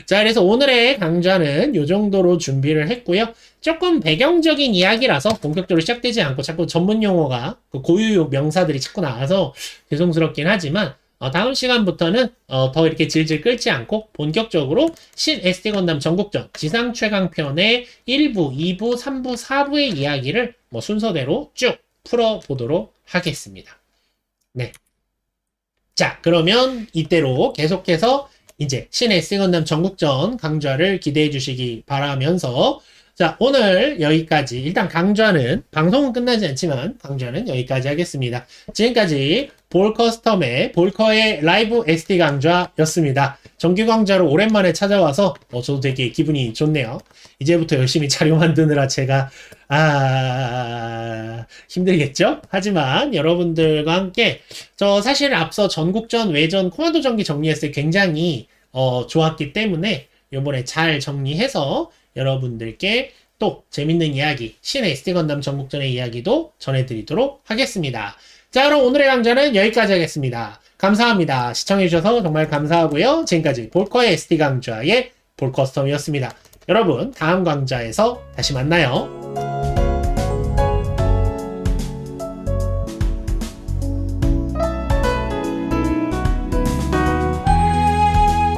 자, 그래서 오늘의 강좌는 이 정도로 준비를 했고요. 조금 배경적인 이야기라서 본격적으로 시작되지 않고 자꾸 전문 용어가 고유 명사들이 자꾸 나와서 죄송스럽긴 하지만 다음 시간부터는 더 이렇게 질질 끌지 않고 본격적으로 신 SD 건담 전국전 지상 최강편의 1부, 2부, 3부, 4부의 이야기를 뭐 순서대로 쭉 풀어보도록 하겠습니다. 네. 자, 그러면 이대로 계속해서 이제 신 SD 건담 전국전 강좌를 기대해 주시기 바라면서 자, 오늘 여기까지 일단 강좌는 방송은 끝나지 않지만 강좌는 여기까지 하겠습니다. 지금까지 볼커스텀의 라이브 SD 강좌였습니다. 정규 강좌로 오랜만에 찾아와서 저도 되게 기분이 좋네요. 이제부터 열심히 자료 만드느라 제가 힘들겠죠? 하지만 여러분들과 함께 저 사실 앞서 전국전 외전 코마도 전기 정리했을 때 굉장히 좋았기 때문에 이번에 잘 정리해서 여러분들께 또 재밌는 이야기 신 SD 건담 전국전의 이야기도 전해드리도록 하겠습니다. 자, 그럼 오늘의 강좌는 여기까지 하겠습니다. 감사합니다. 시청해주셔서 정말 감사하고요. 지금까지 볼커의 SD 강좌의 볼커스텀이었습니다. 여러분 다음 강좌에서 다시 만나요.